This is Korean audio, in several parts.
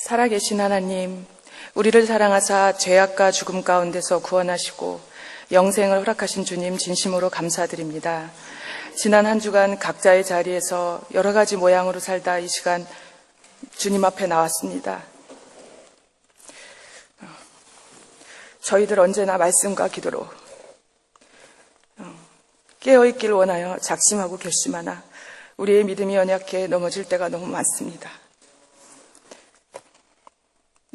살아계신 하나님, 우리를 사랑하사 죄악과 죽음 가운데서 구원하시고 영생을 허락하신 주님 진심으로 감사드립니다. 지난 한 주간 각자의 자리에서 여러 가지 모양으로 살다 이 시간 주님 앞에 나왔습니다. 저희들 언제나 말씀과 기도로 깨어있길 원하여 작심하고 결심하나 우리의 믿음이 연약해 넘어질 때가 너무 많습니다.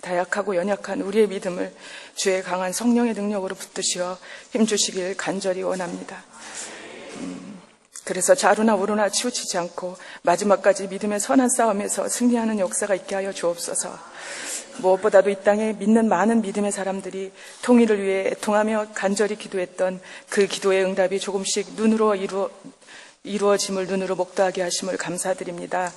다약하고 연약한 우리의 믿음을 주의 강한 성령의 능력으로 붙드시어 힘주시길 간절히 원합니다. 그래서 좌로나 우로나 치우치지 않고 마지막까지 믿음의 선한 싸움에서 승리하는 역사가 있게 하여 주옵소서. 무엇보다도 이 땅에 믿는 많은 믿음의 사람들이 통일을 위해 애통하며 간절히 기도했던 그 기도의 응답이 조금씩 눈으로 이루어짐을 눈으로 목도하게 하심을 감사드립니다.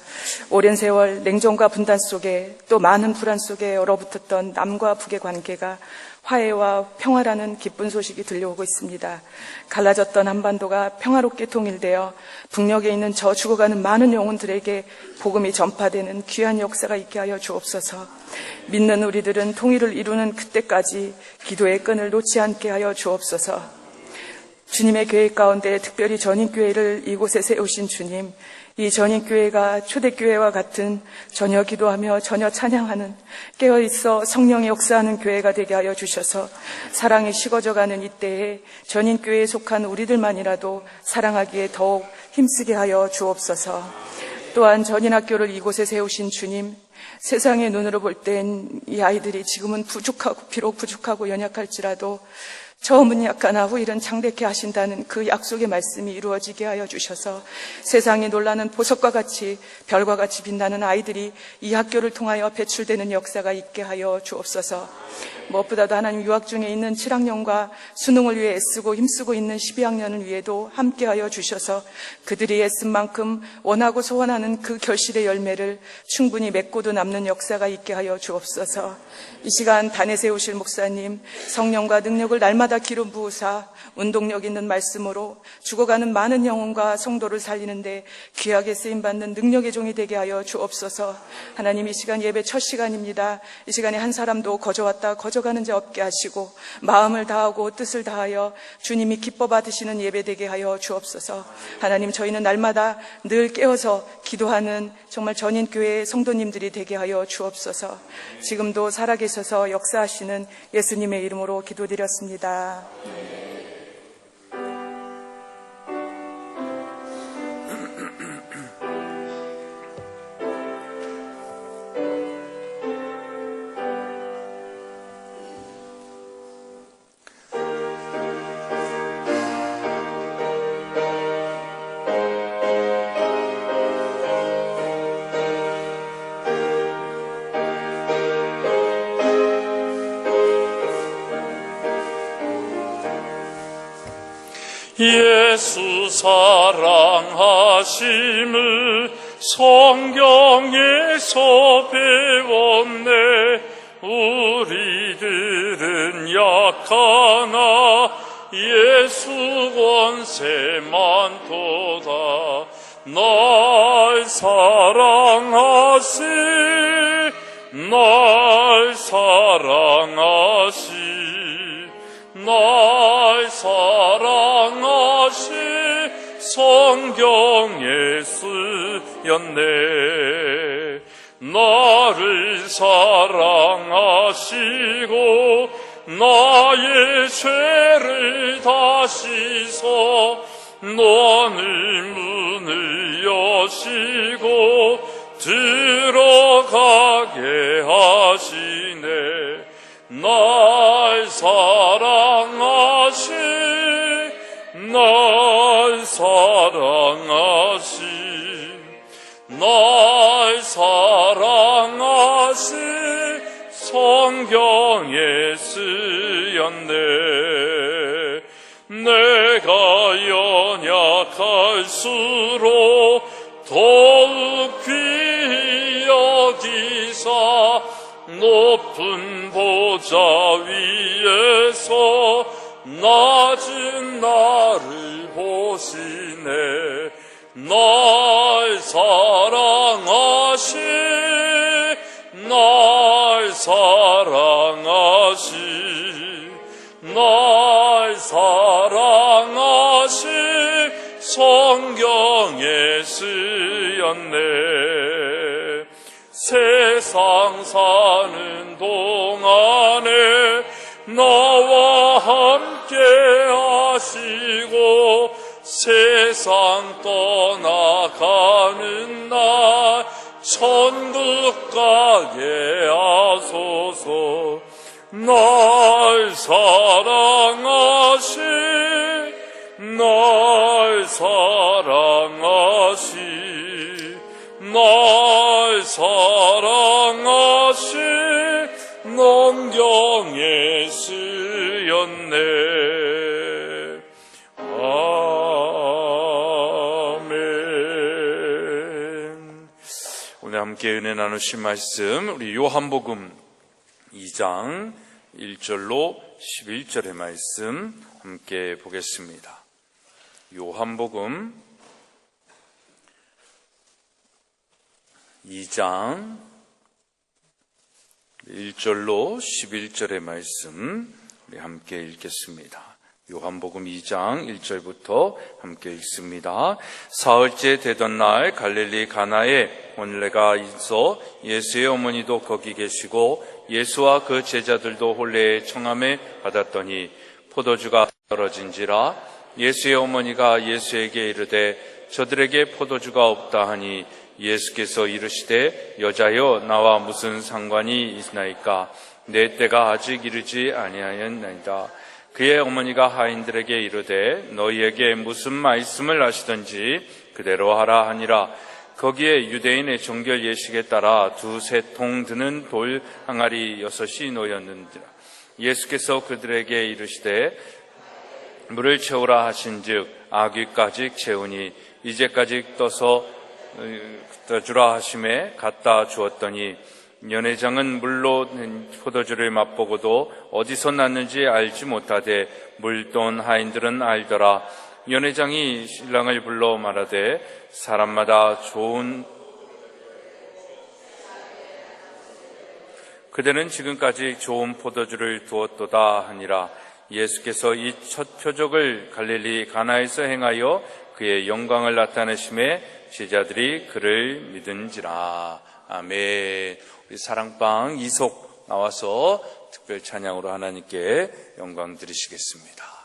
오랜 세월 냉정과 분단 속에 또 많은 불안 속에 얼어붙었던 남과 북의 관계가 화해와 평화라는 기쁜 소식이 들려오고 있습니다. 갈라졌던 한반도가 평화롭게 통일되어 북녘에 있는 저 죽어가는 많은 영혼들에게 복음이 전파되는 귀한 역사가 있게 하여 주옵소서. 믿는 우리들은 통일을 이루는 그때까지 기도의 끈을 놓지 않게 하여 주옵소서. 주님의 계획 가운데 특별히 전인교회를 이곳에 세우신 주님, 이 전인교회가 초대교회와 같은 전혀 기도하며 전혀 찬양하는 깨어있어 성령의 역사하는 교회가 되게 하여 주셔서 사랑이 식어져가는 이때에 전인교회에 속한 우리들만이라도 사랑하기에 더욱 힘쓰게 하여 주옵소서. 또한 전인학교를 이곳에 세우신 주님, 세상의 눈으로 볼 땐 이 아이들이 지금은 비록 부족하고 연약할지라도 처음은 약하나 후일은 창대케 하신다는 그 약속의 말씀이 이루어지게 하여 주셔서 세상이 놀라는 보석과 같이 별과 같이 빛나는 아이들이 이 학교를 통하여 배출되는 역사가 있게 하여 주옵소서. 무엇보다도 하나님 유학 중에 있는 7학년과 수능을 위해 애쓰고 힘쓰고 있는 12학년을 위해도 함께하여 주셔서 그들이 애쓴 만큼 원하고 소원하는 그 결실의 열매를 충분히 맺고도 남는 역사가 있게 하여 주옵소서. 이 시간 단에 세우실 목사님, 성령과 능력을 날마다 기름 부으사 운동력 있는 말씀으로 죽어가는 많은 영혼과 성도를 살리는데 귀하게 쓰임받는 능력의 종이 되게 하여 주옵소서. 하나님, 이 시간 예배 첫 시간입니다. 이 시간에 한 사람도 거저왔다 거저가는 자 없게 하시고 마음을 다하고 뜻을 다하여 주님이 기뻐 받으시는 예배 되게 하여 주옵소서. 하나님, 저희는 날마다 늘 깨어서 기도하는 정말 전인교회의 성도님들이 되게 하여 주옵소서. 지금도 살아계셔서 역사하시는 예수님의 이름으로 기도드렸습니다. 예수 사랑하심을 성경에서 배웠네. 우리들은 약하나 예수 권세만 도다. 날 사랑하시 날 사랑하시 날 사랑하시 성경에 쓰였네. 나를 사랑하시고 나의 죄를 다 씻어 너는 문을 여시고 들어가게 하시네. 날 사랑하시 날 사랑하시 날 사랑하시 성경에 쓰였네. 내가 연약할수록 더욱 귀히 여기사 높은 보좌 위에서 낮은 나를 보시네. 날 사랑하시 날 세상 사는 동안에 나와 함께 하시고 세상 떠나가는 날 천국 가게 하소서. 날 사랑하시 농경에 쓰였네. 아멘. 오늘 함께 은혜 나누신 말씀, 우리 요한복음 2장 1절로 11절의 말씀 함께 보겠습니다. 요한복음 2장 1절로 11절의 말씀 우리 함께 읽겠습니다. 요한복음 2장 1절부터 함께 읽습니다. 사흘째 되던 날 갈릴리 가나에 혼례가 있어 예수의 어머니도 거기 계시고 예수와 그 제자들도 혼례의 청함에 받았더니 포도주가 떨어진지라 예수의 어머니가 예수에게 이르되 저들에게 포도주가 없다 하니 예수께서 이르시되 여자여 나와 무슨 상관이 있나이까 내 때가 아직 이르지 아니하였나이다. 그의 어머니가 하인들에게 이르되 너희에게 무슨 말씀을 하시든지 그대로 하라 하니라. 거기에 유대인의 정결 예식에 따라 2-3통 드는 돌 항아리 6이 놓였는지라. 예수께서 그들에게 이르시되 물을 채우라 하신즉 아귀까지 채우니 이제까지 떠주라 하심에 갖다 주었더니 연회장은 물로 낸 포도주를 맛보고도 어디서 났는지 알지 못하되 물돈 하인들은 알더라. 연회장이 신랑을 불러 말하되 사람마다 좋은 그대는 지금까지 좋은 포도주를 두었도다 하니라. 예수께서 이 첫 표적을 갈릴리 가나에서 행하여 그의 영광을 나타내심에 제자들이 그를 믿은지라. 아멘. 우리 사랑방 이속 나와서 특별 찬양으로 하나님께 영광 드리시겠습니다.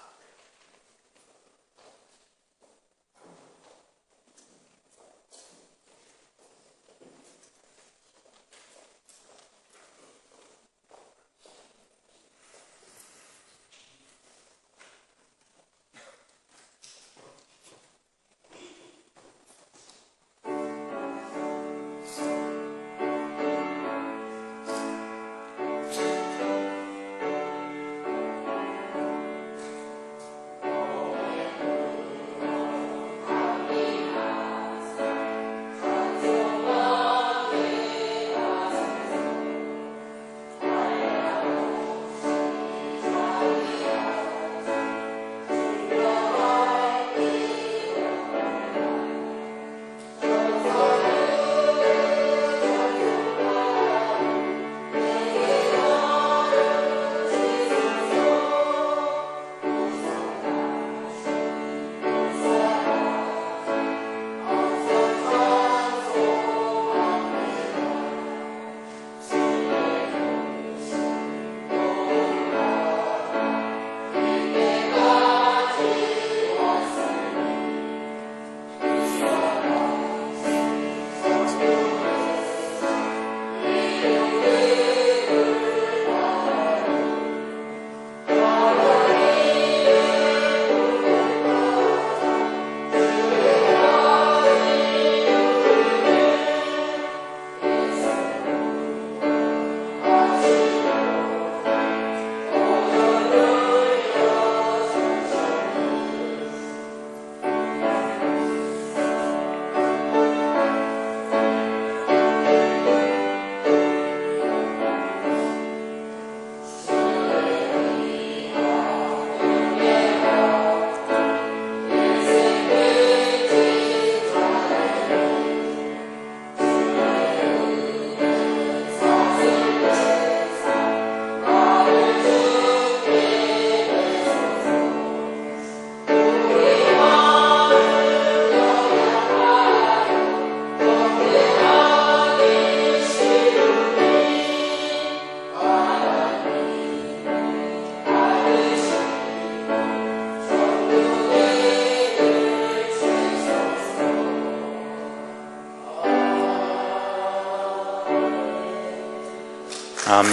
아멘.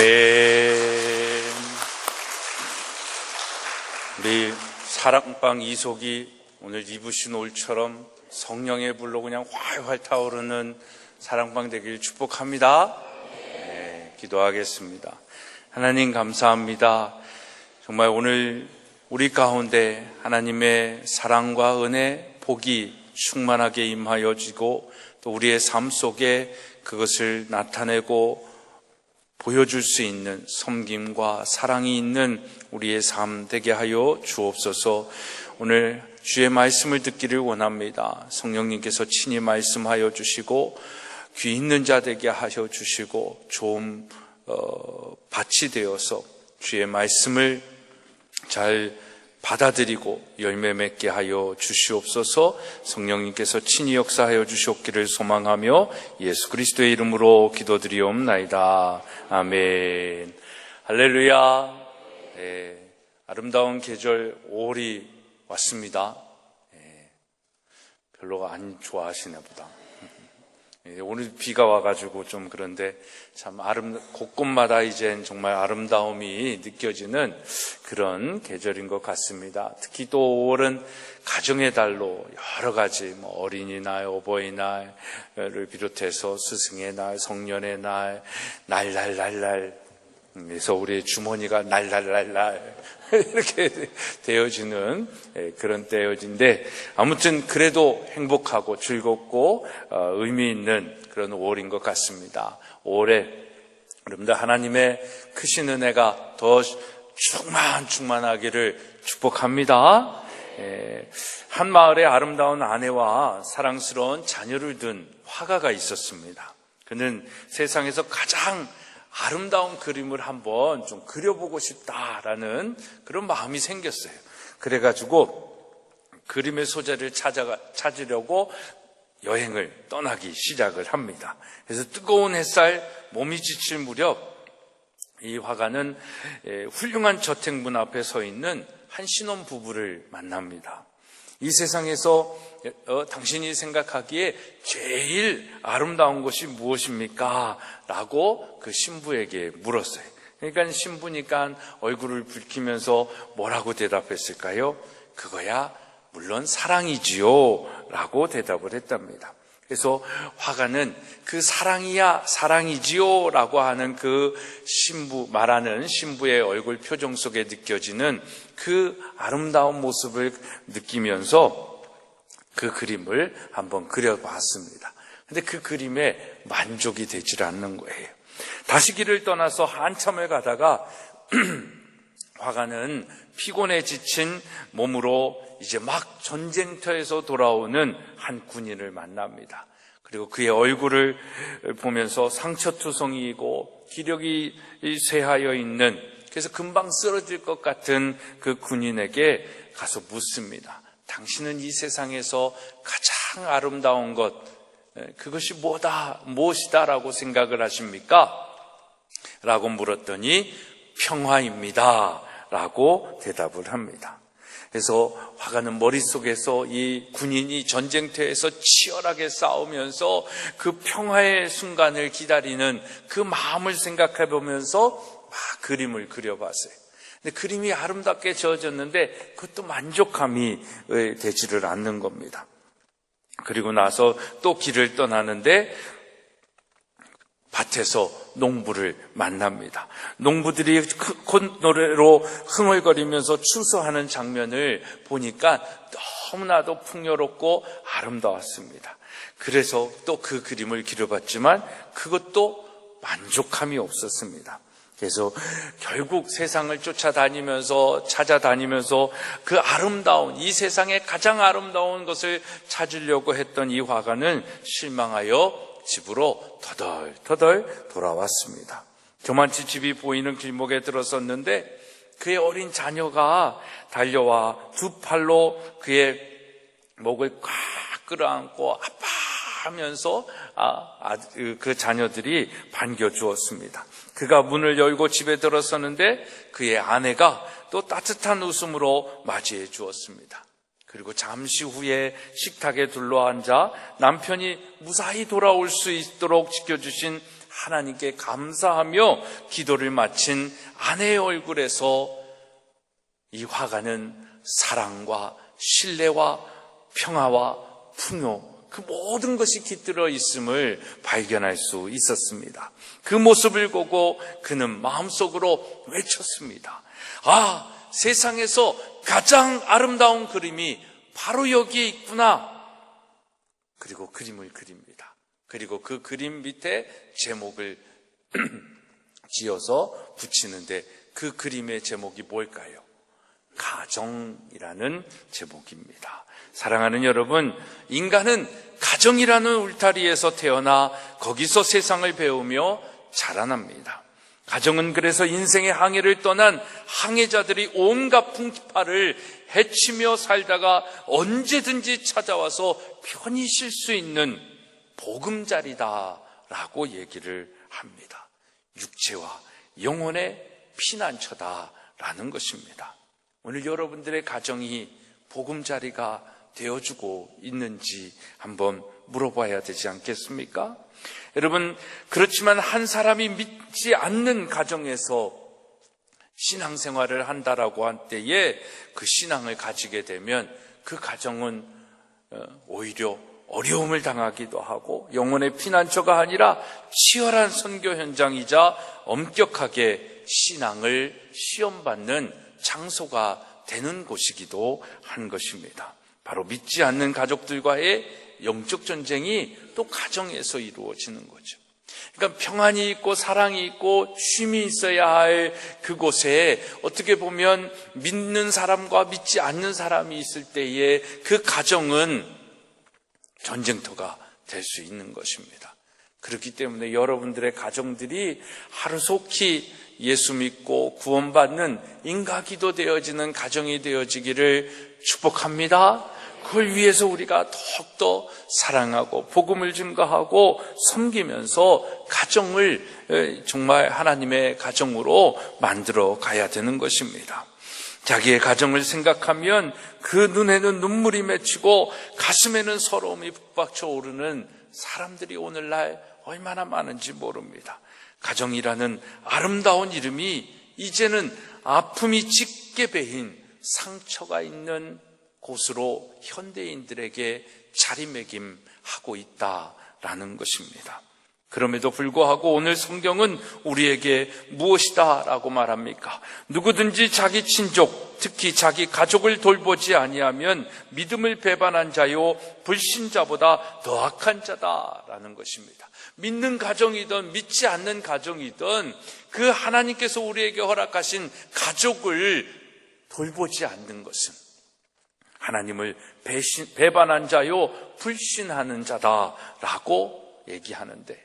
우리 사랑방 이속이 오늘 입으신 옷처럼 성령의 불로 그냥 활활 타오르는 사랑방 되길 축복합니다. 네, 기도하겠습니다. 하나님 감사합니다. 정말 오늘 우리 가운데 하나님의 사랑과 은혜, 복이 충만하게 임하여 지고 또 우리의 삶 속에 그것을 나타내고 보여줄 수 있는 섬김과 사랑이 있는 우리의 삶 되게 하여 주옵소서. 오늘 주의 말씀을 듣기를 원합니다. 성령님께서 친히 말씀하여 주시고 귀 있는 자 되게 하여 주시고 좋은 밭이 되어서 주의 말씀을 잘 받아들이고 열매 맺게 하여 주시옵소서. 성령님께서 친히 역사하여 주시옵기를 소망하며 예수 그리스도의 이름으로 기도드리옵나이다. 아멘. 할렐루야. 네, 아름다운 계절 5월이 왔습니다. 네, 별로 안 좋아하시나 보다. 오늘 비가 와가지고 좀 그런데 참 곳곳마다 이젠 정말 아름다움이 느껴지는 그런 계절인 것 같습니다. 특히 또 5월은 가정의 달로 여러 가지 어린이날, 어버이날을 비롯해서 스승의 날, 성년의 날, 날날날날 그래서 우리의 주머니가 날날날날 이렇게 되어지는 그런 때여진데 아무튼 그래도 행복하고 즐겁고 의미 있는 그런 5월인 것 같습니다. 5월에 여러분들 하나님의 크신 은혜가 더 충만하기를 축복합니다. 한 마을에 아름다운 아내와 사랑스러운 자녀를 둔 화가가 있었습니다. 그는 세상에서 가장 아름다운 그림을 한번 좀 그려보고 싶다라는 그런 마음이 생겼어요. 그래가지고 그림의 소재를 찾으려고 여행을 떠나기 시작을 합니다. 그래서 뜨거운 햇살, 몸이 지칠 무렵 이 화가는 훌륭한 저택문 앞에 서 있는 한 신혼 부부를 만납니다. 이 세상에서 당신이 생각하기에 제일 아름다운 것이 무엇입니까? 라고 그 신부에게 물었어요. 그러니까 신부니까 얼굴을 붉히면서 뭐라고 대답했을까요? 그거야 물론 사랑이지요 라고 대답을 했답니다. 그래서 화가는 그 사랑이야 사랑이지요 라고 하는 그 말하는 신부의 얼굴 표정 속에 느껴지는 그 아름다운 모습을 느끼면서 그 그림을 한번 그려봤습니다. 근데 그 그림에 만족이 되질 않는 거예요. 다시 길을 떠나서 한참을 가다가 화가는 피곤해 지친 몸으로 이제 막 전쟁터에서 돌아오는 한 군인을 만납니다. 그리고 그의 얼굴을 보면서 상처투성이고 기력이 쇠하여 있는, 그래서 금방 쓰러질 것 같은 그 군인에게 가서 묻습니다. 당신은 이 세상에서 가장 아름다운 것, 그것이 무엇이다라고 생각을 하십니까? 라고 물었더니 평화입니다 라고 대답을 합니다. 그래서 화가는 머릿속에서 이 군인이 전쟁터에서 치열하게 싸우면서 그 평화의 순간을 기다리는 그 마음을 생각해 보면서 막 그림을 그려봤어요. 근데 그림이 아름답게 지어졌는데 그것도 만족함이 되지를 않는 겁니다. 그리고 나서 또 길을 떠나는데 밭에서 농부를 만납니다. 농부들이 콧노래로 흥얼거리면서 추수하는 장면을 보니까 너무나도 풍요롭고 아름다웠습니다. 그래서 또 그 그림을 그려봤지만 그것도 만족함이 없었습니다. 그래서 결국 세상을 찾아다니면서 그 아름다운, 이 세상에 가장 아름다운 것을 찾으려고 했던 이 화가는 실망하여 집으로 터덜터덜 돌아왔습니다. 조만치 집이 보이는 길목에 들어섰는데 그의 어린 자녀가 달려와 두 팔로 그의 목을 꽉 끌어안고 아파하면서 그 자녀들이 반겨주었습니다. 그가 문을 열고 집에 들어섰는데 그의 아내가 또 따뜻한 웃음으로 맞이해 주었습니다. 그리고 잠시 후에 식탁에 둘러앉아 남편이 무사히 돌아올 수 있도록 지켜주신 하나님께 감사하며 기도를 마친 아내의 얼굴에서 이 화가는 사랑과 신뢰와 평화와 풍요, 그 모든 것이 깃들어 있음을 발견할 수 있었습니다. 그 모습을 보고 그는 마음속으로 외쳤습니다. 아, 세상에서 가장 아름다운 그림이 바로 여기에 있구나. 그리고 그림을 그립니다. 그리고 그 그림 밑에 제목을 지어서 붙이는데 그 그림의 제목이 뭘까요? 가정이라는 제목입니다. 사랑하는 여러분, 인간은 가정이라는 울타리에서 태어나 거기서 세상을 배우며 자라납니다. 가정은 그래서 인생의 항해를 떠난 항해자들이 온갖 풍파를 헤치며 살다가 언제든지 찾아와서 편히 쉴 수 있는 보금자리다라고 얘기를 합니다. 육체와 영혼의 피난처다라는 것입니다. 오늘 여러분들의 가정이 보금자리가 되어주고 있는지 한번 물어봐야 되지 않겠습니까? 여러분, 그렇지만 한 사람이 믿지 않는 가정에서 신앙생활을 한다라고 한 때에 그 신앙을 가지게 되면 그 가정은 오히려 어려움을 당하기도 하고 영혼의 피난처가 아니라 치열한 선교 현장이자 엄격하게 신앙을 시험받는 장소가 되는 곳이기도 한 것입니다. 바로 믿지 않는 가족들과의 영적 전쟁이 또 가정에서 이루어지는 거죠. 그러니까 평안이 있고 사랑이 있고 쉼이 있어야 할 그곳에 어떻게 보면 믿는 사람과 믿지 않는 사람이 있을 때에 그 가정은 전쟁터가 될 수 있는 것입니다. 그렇기 때문에 여러분들의 가정들이 하루속히 예수 믿고 구원받는 인가기도 되어지는 가정이 되어지기를 축복합니다. 그걸 위해서 우리가 더욱더 사랑하고 복음을 증거하고 섬기면서 가정을 정말 하나님의 가정으로 만들어 가야 되는 것입니다. 자기의 가정을 생각하면 그 눈에는 눈물이 맺히고 가슴에는 서러움이 북받쳐 오르는 사람들이 오늘날 얼마나 많은지 모릅니다. 가정이라는 아름다운 이름이 이제는 아픔이 짙게 배인 상처가 있는 곳으로 현대인들에게 자리매김하고 있다라는 것입니다. 그럼에도 불구하고 오늘 성경은 우리에게 무엇이다라고 말합니까? 누구든지 자기 친족, 특히 자기 가족을 돌보지 아니하면 믿음을 배반한 자요 불신자보다 더 악한 자다라는 것입니다. 믿는 가정이든 믿지 않는 가정이든 그 하나님께서 우리에게 허락하신 가족을 돌보지 않는 것은 하나님을 배반한 자요 불신하는 자다라고 얘기하는데,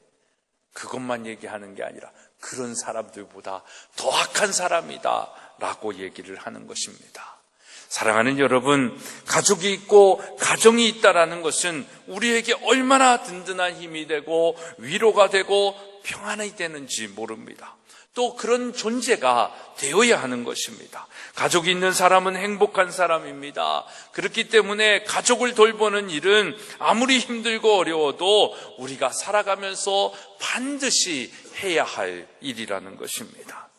그것만 얘기하는 게 아니라 그런 사람들보다 더 악한 사람이다라고 얘기를 하는 것입니다. 사랑하는 여러분, 가족이 있고 가정이 있다라는 것은 우리에게 얼마나 든든한 힘이 되고 위로가 되고 평안이 되는지 모릅니다. 또 그런 존재가 되어야 하는 것입니다. 가족이 있는 사람은 행복한 사람입니다. 그렇기 때문에 가족을 돌보는 일은 아무리 힘들고 어려워도 우리가 살아가면서 반드시 해야 할 일이라는 것입니다.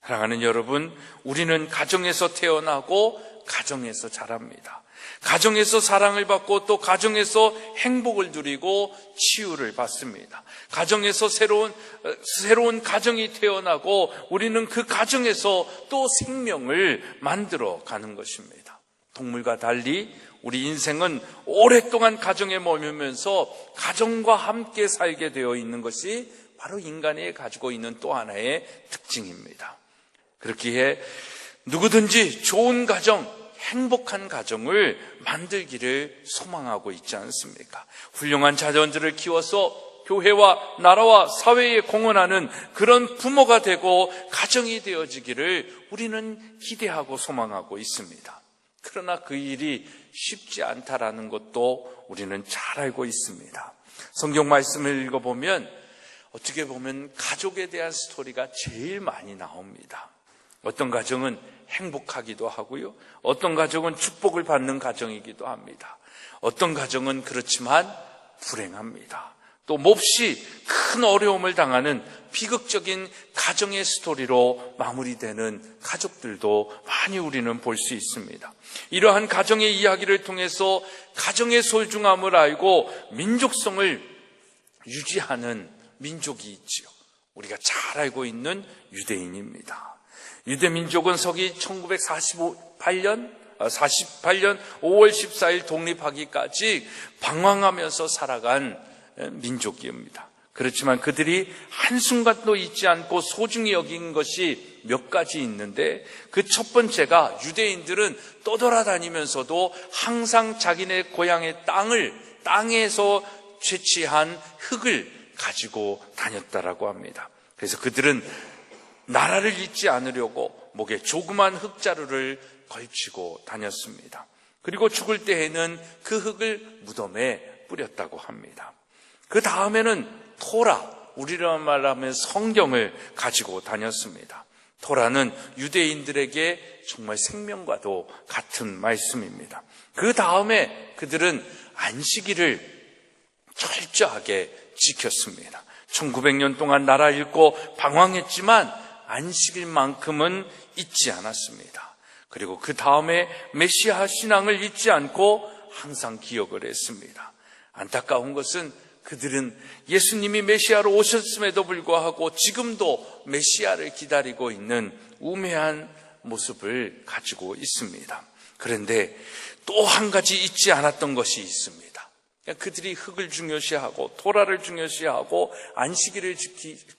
사랑하는 여러분, 우리는 가정에서 태어나고 가정에서 자랍니다. 가정에서 사랑을 받고 또 가정에서 행복을 누리고 치유를 받습니다. 가정에서 새로운 가정이 태어나고 우리는 그 가정에서 또 생명을 만들어 가는 것입니다. 동물과 달리 우리 인생은 오랫동안 가정에 머물면서 가정과 함께 살게 되어 있는 것이 바로 인간이 가지고 있는 또 하나의 특징입니다. 그렇기에 누구든지 좋은 가정, 행복한 가정을 만들기를 소망하고 있지 않습니까? 훌륭한 자녀들을 키워서 교회와 나라와 사회에 공헌하는 그런 부모가 되고 가정이 되어지기를 우리는 기대하고 소망하고 있습니다. 그러나 그 일이 쉽지 않다라는 것도 우리는 잘 알고 있습니다. 성경 말씀을 읽어보면 어떻게 보면 가족에 대한 스토리가 제일 많이 나옵니다. 어떤 가정은 행복하기도 하고요. 어떤 가정은 축복을 받는 가정이기도 합니다. 어떤 가정은 그렇지만 불행합니다. 또 몹시 큰 어려움을 당하는 비극적인 가정의 스토리로 마무리되는 가족들도 많이 우리는 볼 수 있습니다. 이러한 가정의 이야기를 통해서 가정의 소중함을 알고 민족성을 유지하는 민족이 있지요. 우리가 잘 알고 있는 유대인입니다. 유대민족은 서기 1948년 5월 14일 독립하기까지 방황하면서 살아간 민족입니다. 그렇지만 그들이 한순간도 잊지 않고 소중히 여긴 것이 몇 가지 있는데, 그 첫 번째가 유대인들은 떠돌아다니면서도 항상 자기네 고향의 땅에서 채취한 흙을 가지고 다녔다라고 합니다. 그래서 그들은 나라를 잊지 않으려고 목에 조그만 흙자루를 걸치고 다녔습니다. 그리고 죽을 때에는 그 흙을 무덤에 뿌렸다고 합니다. 그 다음에는 토라, 우리로 말하면 성경을 가지고 다녔습니다. 토라는 유대인들에게 정말 생명과도 같은 말씀입니다. 그 다음에 그들은 안식일을 철저하게 지켰습니다. 1900년 동안 나라 잃고 방황했지만 안식일만큼은 잊지 않았습니다. 그리고 그 다음에 메시아 신앙을 잊지 않고 항상 기억을 했습니다. 안타까운 것은 그들은 예수님이 메시아로 오셨음에도 불구하고 지금도 메시아를 기다리고 있는 우매한 모습을 가지고 있습니다. 그런데 또 한 가지 잊지 않았던 것이 있습니다. 그들이 흙을 중요시하고 토라를 중요시하고 안식일을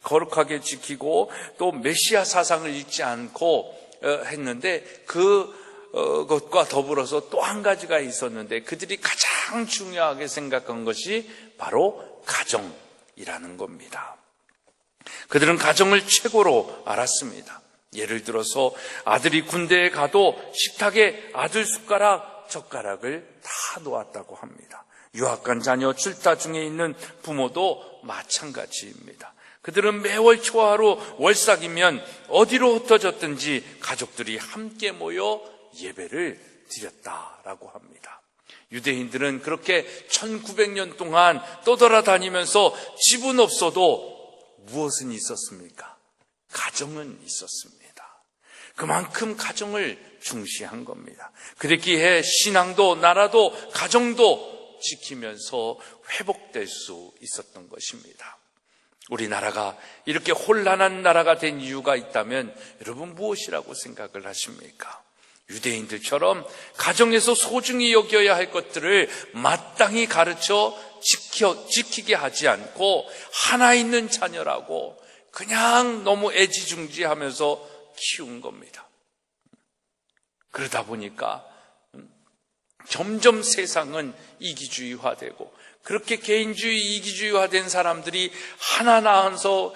거룩하게 지키고 또 메시아 사상을 잊지 않고 했는데, 그것과 더불어서 또 한 가지가 있었는데, 그들이 가장 중요하게 생각한 것이 바로 가정이라는 겁니다. 그들은 가정을 최고로 알았습니다. 예를 들어서 아들이 군대에 가도 식탁에 아들 숟가락, 젓가락을 다 놓았다고 합니다. 유학간 자녀 출타 중에 있는 부모도 마찬가지입니다. 그들은 매월 초하루 월삭이면 어디로 흩어졌든지 가족들이 함께 모여 예배를 드렸다라고 합니다. 유대인들은 그렇게 1900년 동안 떠돌아다니면서 집은 없어도 무엇은 있었습니까? 가정은 있었습니다. 그만큼 가정을 중시한 겁니다. 그랬기에 신앙도 나라도 가정도 지키면서 회복될 수 있었던 것입니다. 우리나라가 이렇게 혼란한 나라가 된 이유가 있다면 여러분 무엇이라고 생각을 하십니까? 유대인들처럼 가정에서 소중히 여겨야 할 것들을 마땅히 가르쳐 지키게 하지 않고 하나 있는 자녀라고 그냥 너무 애지중지하면서 키운 겁니다. 그러다 보니까 점점 세상은 이기주의화되고, 그렇게 개인주의, 이기주의화된 사람들이 하나 낳아서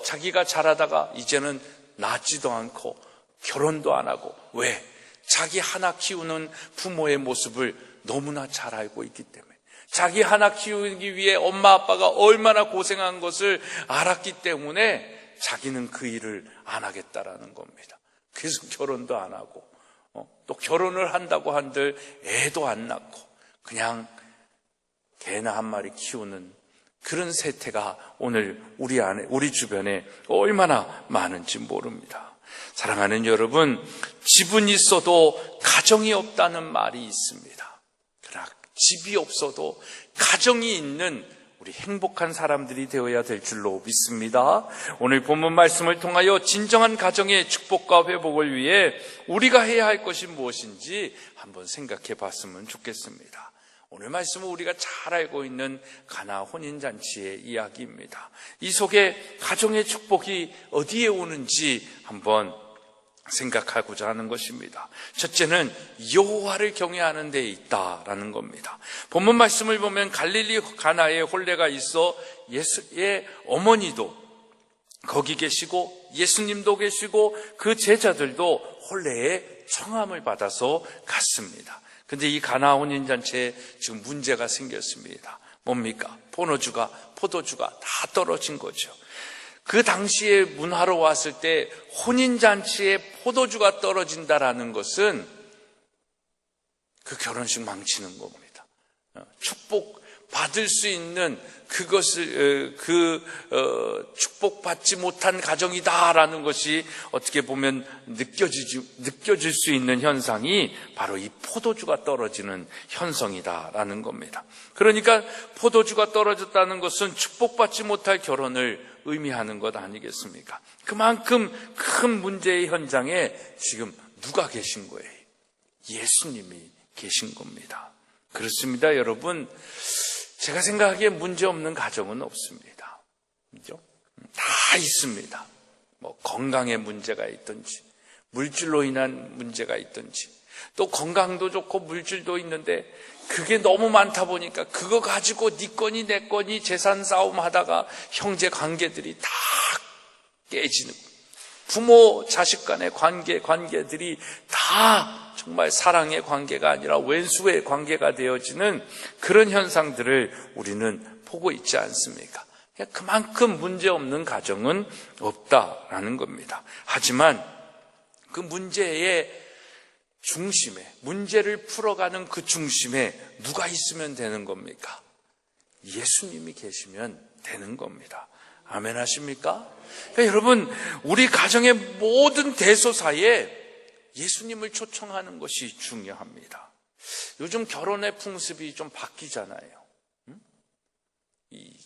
자기가 자라다가 이제는 낳지도 않고 결혼도 안 하고, 왜? 자기 하나 키우는 부모의 모습을 너무나 잘 알고 있기 때문에, 자기 하나 키우기 위해 엄마 아빠가 얼마나 고생한 것을 알았기 때문에 자기는 그 일을 안 하겠다라는 겁니다. 그래서 결혼도 안 하고, 또 결혼을 한다고 한들 애도 안 낳고 그냥 개나 한 마리 키우는 그런 세태가 오늘 우리 주변에 얼마나 많은지 모릅니다. 사랑하는 여러분, 집은 있어도 가정이 없다는 말이 있습니다. 그러나 집이 없어도 가정이 있는 우리 행복한 사람들이 되어야 될 줄로 믿습니다. 오늘 본문 말씀을 통하여 진정한 가정의 축복과 회복을 위해 우리가 해야 할 것이 무엇인지 한번 생각해 봤으면 좋겠습니다. 오늘 말씀은 우리가 잘 알고 있는 가나 혼인잔치의 이야기입니다. 이 속에 가정의 축복이 어디에 오는지 한번 생각하고자 하는 것입니다. 첫째는 여호와를 경외하는 데 있다라는 겁니다. 본문 말씀을 보면 갈릴리 가나에 혼례가 있어 예수의 어머니도 거기 계시고 예수님도 계시고 그 제자들도 혼례에 청함을 받아서 갔습니다. 근데 이 가나 혼인잔치에 지금 문제가 생겼습니다. 뭡니까? 포도주가 다 떨어진 거죠. 그 당시에 문화로 왔을 때 혼인잔치에 포도주가 떨어진다라는 것은 그 결혼식 망치는 겁니다. 축복 받을 수 있는 그것을 축복받지 못한 가정이다라는 것이 어떻게 보면 느껴질 수 있는 현상이 바로 이 포도주가 떨어지는 현상이다라는 겁니다. 그러니까 포도주가 떨어졌다는 것은 축복받지 못할 결혼을 의미하는 것 아니겠습니까? 그만큼 큰 문제의 현장에 지금 누가 계신 거예요? 예수님이 계신 겁니다. 그렇습니다, 여러분. 제가 생각하기에 문제없는 가정은 없습니다. 그죠? 다 있습니다. 건강에 문제가 있든지, 물질로 인한 문제가 있든지, 또 건강도 좋고 물질도 있는데 그게 너무 많다 보니까 그거 가지고 네 거니 내 거니 재산 싸움 하다가 형제 관계들이 다 깨지는, 부모 자식 간의 관계들이 다 정말 사랑의 관계가 아니라 왼수의 관계가 되어지는 그런 현상들을 우리는 보고 있지 않습니까? 그만큼 문제없는 가정은 없다라는 겁니다. 하지만 그 문제의 중심에, 문제를 풀어가는 그 중심에 누가 있으면 되는 겁니까? 예수님이 계시면 되는 겁니다. 아멘 하십니까? 그러니까 여러분, 우리 가정의 모든 대소사에 예수님을 초청하는 것이 중요합니다. 요즘 결혼의 풍습이 좀 바뀌잖아요.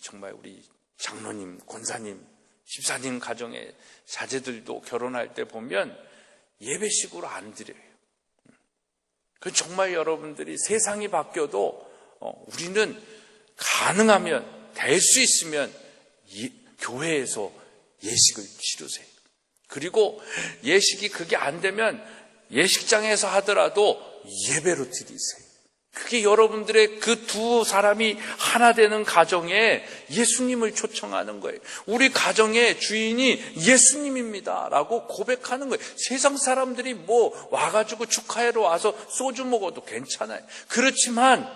정말 우리 장로님, 권사님, 집사님 가정의 자제들도 결혼할 때 보면 예배식으로 안 드려요. 그 정말 여러분들이 세상이 바뀌어도 우리는 가능하면, 될 수 있으면 교회에서 예식을 치르세요. 그리고 예식이 그게 안 되면 예식장에서 하더라도 예배로 드리세요. 그게 여러분들의 그 두 사람이 하나 되는 가정에 예수님을 초청하는 거예요. 우리 가정의 주인이 예수님입니다 라고 고백하는 거예요. 세상 사람들이 와가지고 축하회로 와서 소주 먹어도 괜찮아요. 그렇지만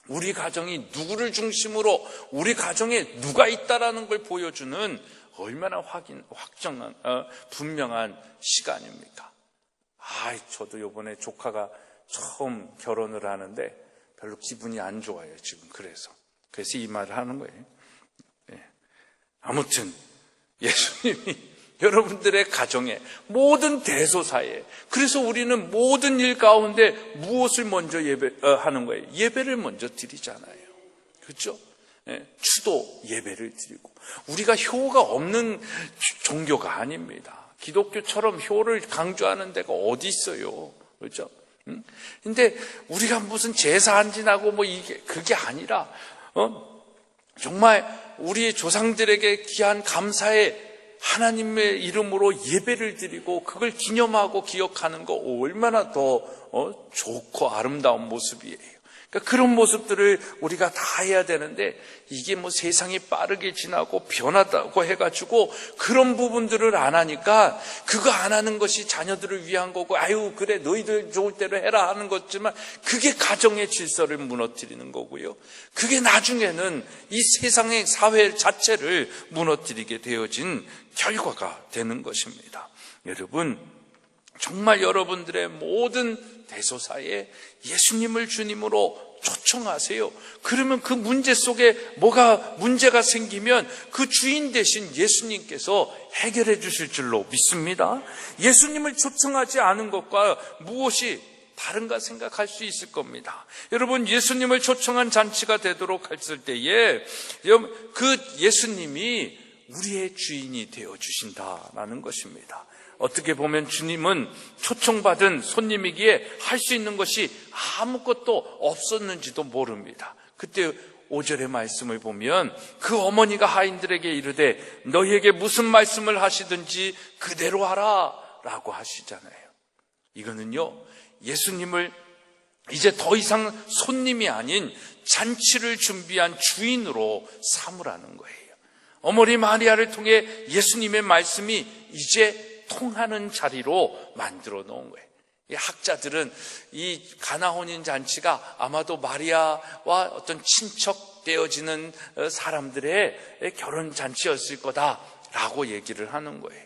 우리 가정이 누구를 중심으로, 우리 가정에 누가 있다라는 걸 보여주는 얼마나 분명한 시간입니까? 저도 이번에 조카가 처음 결혼을 하는데 별로 기분이 안 좋아요, 지금. 그래서 이 말을 하는 거예요. 아무튼 예수님이 여러분들의 가정에, 모든 대소사에, 그래서 우리는 모든 일 가운데 무엇을 먼저 하는 거예요? 예배를 먼저 드리잖아요. 그렇죠? 추도 예배를 드리고. 우리가 효가 없는 종교가 아닙니다. 기독교처럼 효를 강조하는 데가 어디 있어요? 그렇죠? 근데 우리가 무슨 제사 안 지나고 그게 아니라 정말 우리 조상들에게 귀한 감사의 하나님의 이름으로 예배를 드리고 그걸 기념하고 기억하는 거 얼마나 더 좋고 아름다운 모습이에요. 그러니까 그런 모습들을 우리가 다 해야 되는데, 이게 세상이 빠르게 지나고 변하다고 해가지고 그런 부분들을 안 하니까, 그거 안 하는 것이 자녀들을 위한 거고, 그래 너희들 좋을 대로 해라 하는 거지만, 그게 가정의 질서를 무너뜨리는 거고요. 그게 나중에는 이 세상의 사회 자체를 무너뜨리게 되어진 결과가 되는 것입니다. 여러분, 정말 여러분들의 모든 대소사에 예수님을 주님으로 초청하세요. 그러면 그 문제 속에 문제가 생기면 그 주인 대신 예수님께서 해결해 주실 줄로 믿습니다. 예수님을 초청하지 않은 것과 무엇이 다른가 생각할 수 있을 겁니다. 여러분, 예수님을 초청한 잔치가 되도록 했을 때에 그 예수님이 우리의 주인이 되어 주신다라는 것입니다. 어떻게 보면 주님은 초청받은 손님이기에 할 수 있는 것이 아무것도 없었는지도 모릅니다. 그때 5절의 말씀을 보면 그 어머니가 하인들에게 이르되 너희에게 무슨 말씀을 하시든지 그대로 하라 라고 하시잖아요. 이거는요, 예수님을 이제 더 이상 손님이 아닌 잔치를 준비한 주인으로 삼으라는 거예요. 어머니 마리아를 통해 예수님의 말씀이 이제 통하는 자리로 만들어 놓은 거예요. 이 학자들은 이 가나 혼인 잔치가 아마도 마리아와 어떤 친척되어지는 사람들의 결혼 잔치였을 거다라고 얘기를 하는 거예요.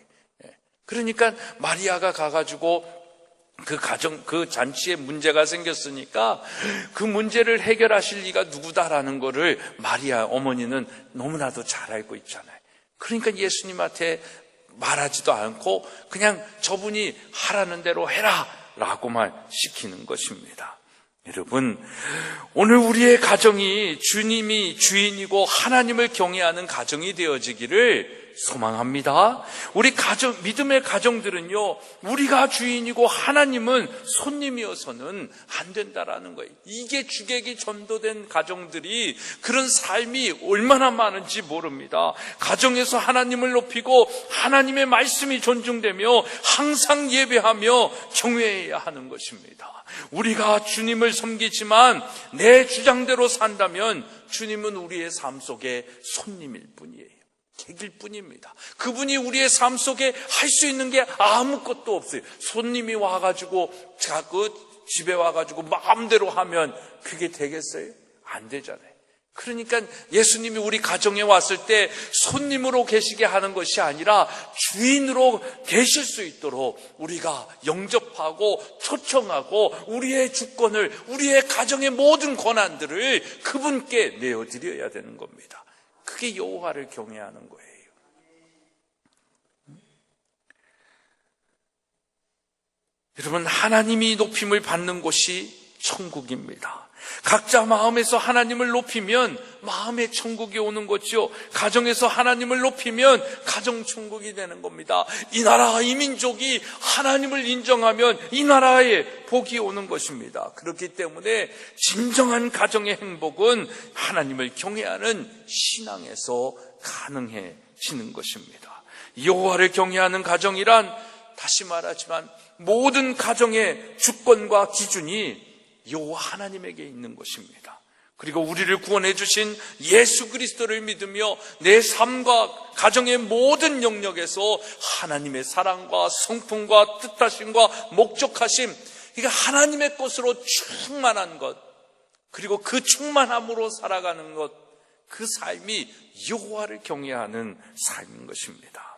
그러니까 마리아가 가가지고 그 잔치에 문제가 생겼으니까 그 문제를 해결하실 리가 누구다라는 거를 마리아 어머니는 너무나도 잘 알고 있잖아요. 그러니까 예수님한테 말하지도 않고 그냥 저분이 하라는 대로 해라 라고만 시키는 것입니다. 여러분, 오늘 우리의 가정이 주님이 주인이고 하나님을 경외하는 가정이 되어지기를 소망합니다. 우리 믿음의 가정들은요, 우리가 주인이고 하나님은 손님이어서는 안 된다라는 거예요. 이게 주객이 전도된 가정들이 그런 삶이 얼마나 많은지 모릅니다. 가정에서 하나님을 높이고 하나님의 말씀이 존중되며 항상 예배하며 경외해야 하는 것입니다. 우리가 주님을 섬기지만 내 주장대로 산다면 주님은 우리의 삶 속에 손님일 뿐이에요. 객일 뿐입니다. 그분이 우리의 삶 속에 할 수 있는 게 아무것도 없어요. 손님이 와가지고 집에 와가지고 마음대로 하면 그게 되겠어요? 안 되잖아요. 그러니까 예수님이 우리 가정에 왔을 때 손님으로 계시게 하는 것이 아니라 주인으로 계실 수 있도록 우리가 영접하고 초청하고 우리의 주권을, 우리의 가정의 모든 권한들을 그분께 내어드려야 되는 겁니다. 그게 여호와를 경외하는 거예요. 여러분, 하나님이 높임을 받는 곳이 천국입니다. 각자 마음에서 하나님을 높이면 마음의 천국이 오는 거죠. 가정에서 하나님을 높이면 가정 천국이 되는 겁니다. 이 나라, 이 민족이 하나님을 인정하면 이 나라에 복이 오는 것입니다. 그렇기 때문에 진정한 가정의 행복은 하나님을 경외하는 신앙에서 가능해지는 것입니다. 여호와를 경외하는 가정이란, 다시 말하지만 모든 가정의 주권과 기준이 여호와 하나님에게 있는 것입니다. 그리고 우리를 구원해 주신 예수 그리스도를 믿으며 내 삶과 가정의 모든 영역에서 하나님의 사랑과 성품과 뜻하심과 목적하심, 이게 하나님의 것으로 충만한 것, 그리고 그 충만함으로 살아가는 것, 그 삶이 여호와를 경외하는 삶인 것입니다.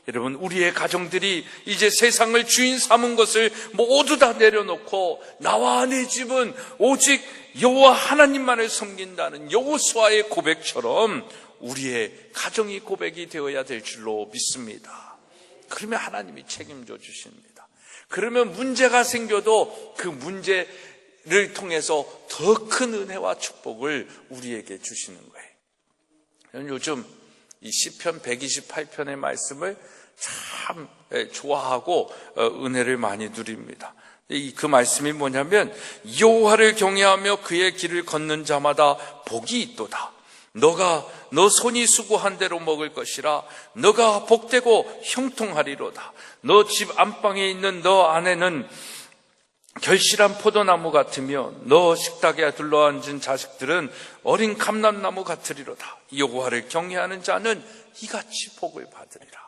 여러분, 우리의 가정들이 이제 세상을 주인 삼은 것을 모두 다 내려놓고 나와 내 집은 오직 여호와 하나님만을 섬긴다는 여호수아의 고백처럼 우리의 가정이 고백이 되어야 될 줄로 믿습니다. 그러면 하나님이 책임져 주십니다. 그러면 문제가 생겨도 그 문제를 통해서 더 큰 은혜와 축복을 우리에게 주시는 거예요. 요즘 이 시편 128편의 말씀을 참 좋아하고 은혜를 많이 누립니다. 그 말씀이 뭐냐면, 여호와를 경외하며 그의 길을 걷는 자마다 복이 있도다. 너 손이 수고한 대로 먹을 것이라. 너가 복되고 형통하리로다. 너 집 안방에 있는 너 아내는 결실한 포도나무 같으며 너 식탁에 둘러앉은 자식들은 어린 감람나무 같으리로다. 여호와를 경외하는 자는 이같이 복을 받으리라.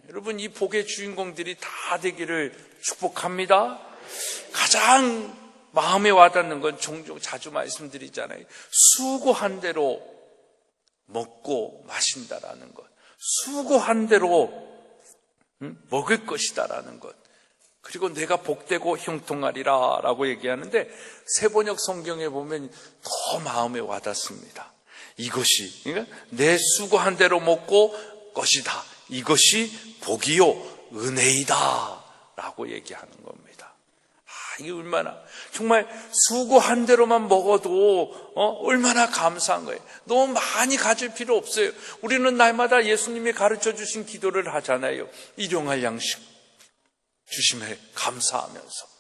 여러분, 이 복의 주인공들이 다 되기를 축복합니다. 가장 마음에 와닿는 건 종종 자주 말씀드리잖아요. 수고한 대로 먹고 마신다라는 것, 수고한 대로 먹을 것이다라는 것, 그리고 내가 복되고 형통하리라 라고 얘기하는데, 세번역 성경에 보면 더 마음에 와닿습니다. 이것이, 그러니까 내 수고한 대로 먹고 것이다, 이것이 복이요 은혜이다 라고 얘기하는 겁니다. 이게 얼마나, 정말 수고한 대로만 먹어도 얼마나 감사한 거예요. 너무 많이 가질 필요 없어요. 우리는 날마다 예수님이 가르쳐 주신 기도를 하잖아요. 일용할 양식 주심에 감사하면서.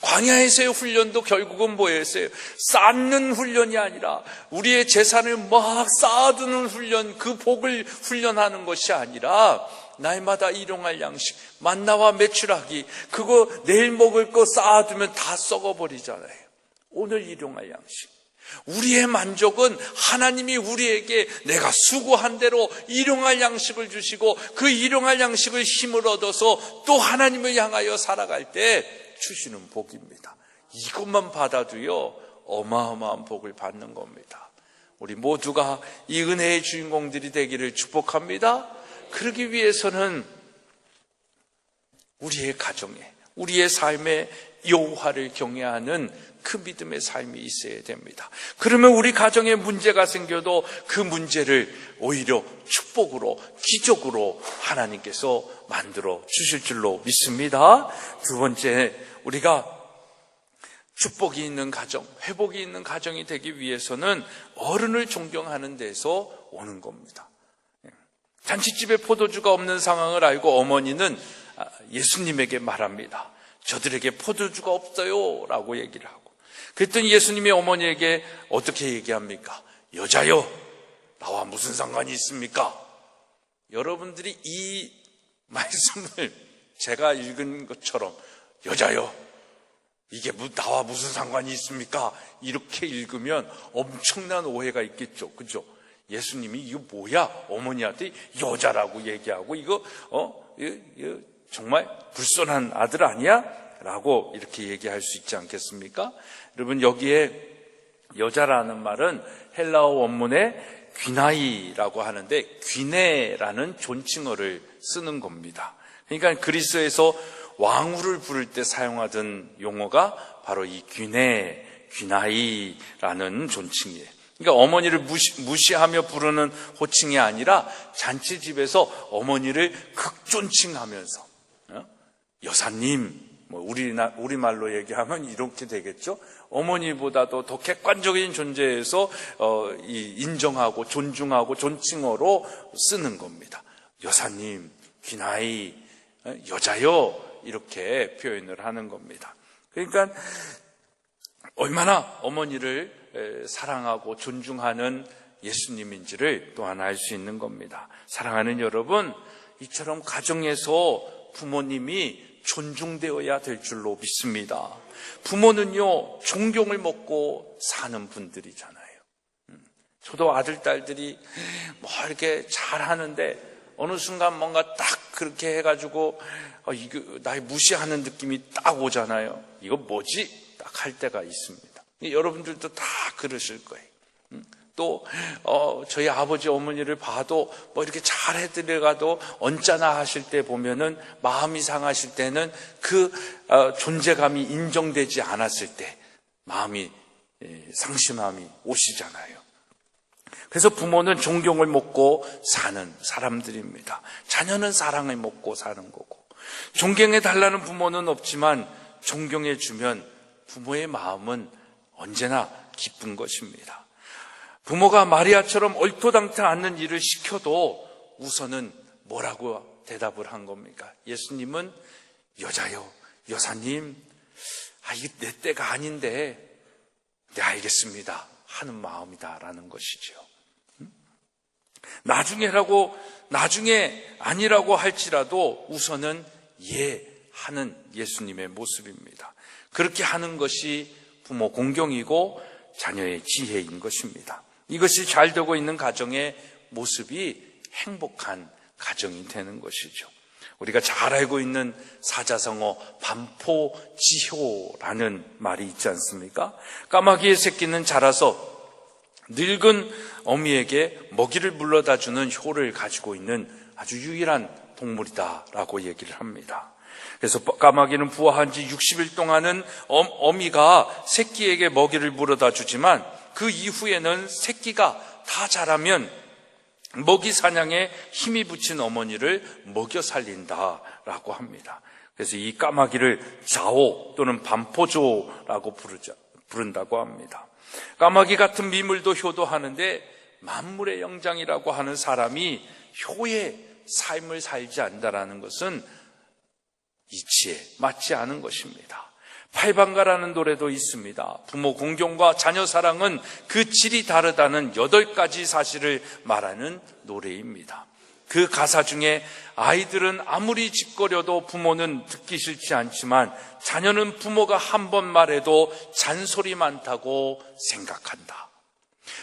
광야에서의 훈련도 결국은 뭐였어요? 쌓는 훈련이 아니라 우리의 재산을 막 쌓아두는 훈련, 그 복을 훈련하는 것이 아니라 날마다 일용할 양식, 만나와 메추라기, 그거 내일 먹을 거 쌓아두면 다 썩어버리잖아요. 오늘 일용할 양식. 우리의 만족은 하나님이 우리에게 내가 수고한 대로 일용할 양식을 주시고 그 일용할 양식을 힘을 얻어서 또 하나님을 향하여 살아갈 때 주시는 복입니다. 이것만 받아도요 어마어마한 복을 받는 겁니다. 우리 모두가 이 은혜의 주인공들이 되기를 축복합니다. 그러기 위해서는 우리의 가정에, 우리의 삶에 여호와를 경외하는 그 믿음의 삶이 있어야 됩니다. 그러면 우리 가정에 문제가 생겨도 그 문제를 오히려 축복으로, 기적으로 하나님께서 만들어 주실 줄로 믿습니다. 두 번째, 우리가 축복이 있는 가정, 회복이 있는 가정이 되기 위해서는 어른을 존경하는 데서 오는 겁니다. 잔치집에 포도주가 없는 상황을 알고 어머니는 예수님에게 말합니다. 저들에게 포도주가 없어요 라고 얘기를 하고, 그랬더니 예수님이 어머니에게 어떻게 얘기합니까? 여자여, 나와 무슨 상관이 있습니까? 여러분들이 이 말씀을 제가 읽은 것처럼 여자여, 이게 나와 무슨 상관이 있습니까? 이렇게 읽으면 엄청난 오해가 있겠죠. 그죠? 예수님이 이거 뭐야? 어머니한테 여자라고 얘기하고 이거 정말 불손한 아들 아니야? 라고 이렇게 얘기할 수 있지 않겠습니까? 여러분, 여기에 여자라는 말은 헬라어 원문에 귀나이라고 하는데 귀네라는 존칭어를 쓰는 겁니다. 그러니까 그리스에서 왕후를 부를 때 사용하던 용어가 바로 이 귀나이라는 존칭이에요. 그러니까 어머니를 무시하며 부르는 호칭이 아니라 잔치집에서 어머니를 극존칭하면서 여사님, 우리말로 얘기하면 이렇게 되겠죠. 어머니보다도 더 객관적인 존재에서 인정하고 존중하고 존칭어로 쓰는 겁니다. 여사님, 귀나이, 여자여, 이렇게 표현을 하는 겁니다. 그러니까 얼마나 어머니를 사랑하고 존중하는 예수님인지를 또한 알 수 있는 겁니다. 사랑하는 여러분, 이처럼 가정에서 부모님이 존중되어야 될 줄로 믿습니다. 부모는요, 존경을 먹고 사는 분들이잖아요. 저도 아들, 딸들이 이렇게 잘하는데 어느 순간 뭔가 딱 그렇게 해가지고 이거 날 무시하는 느낌이 딱 오잖아요. 이거 뭐지? 딱 할 때가 있습니다. 여러분들도 다 그러실 거예요. 또 저희 아버지 어머니를 봐도 이렇게 잘 해드려가도 언짢아 하실 때 보면은 마음이 상하실 때는 그 존재감이 인정되지 않았을 때 마음이 상심함이 오시잖아요. 그래서 부모는 존경을 먹고 사는 사람들입니다. 자녀는 사랑을 먹고 사는 거고, 존경해 달라는 부모는 없지만 존경해 주면 부모의 마음은 언제나 기쁜 것입니다. 부모가 마리아처럼 얼토당토 않는 일을 시켜도 우선은 뭐라고 대답을 한 겁니까? 예수님은 여자여, 여사님, 이게 내 때가 아닌데, 네, 알겠습니다 하는 마음이다라는 것이죠. 나중에 아니라고 할지라도 우선은 하는 예수님의 모습입니다. 그렇게 하는 것이 부모 공경이고 자녀의 지혜인 것입니다. 이것이 잘 되고 있는 가정의 모습이 행복한 가정이 되는 것이죠. 우리가 잘 알고 있는 사자성어 반포지효라는 말이 있지 않습니까? 까마귀의 새끼는 자라서 늙은 어미에게 먹이를 물러다 주는 효를 가지고 있는 아주 유일한 동물이다라고 얘기를 합니다. 그래서 까마귀는 부화한 지 60일 동안은 어미가 새끼에게 먹이를 물어다 주지만 그 이후에는 새끼가 다 자라면 먹이 사냥에 힘이 붙인 어머니를 먹여 살린다라고 합니다. 그래서 이 까마귀를 자오 또는 반포조라고 부른다고 합니다. 까마귀 같은 미물도 효도하는데 만물의 영장이라고 하는 사람이 효의 삶을 살지 않는다는 것은 이치에 맞지 않은 것입니다. 팔방가라는 노래도 있습니다. 부모 공경과 자녀 사랑은 그 질이 다르다는 8가지 사실을 말하는 노래입니다. 그 가사 중에 아이들은 아무리 짓거려도 부모는 듣기 싫지 않지만 자녀는 부모가 한 번 말해도 잔소리 많다고 생각한다.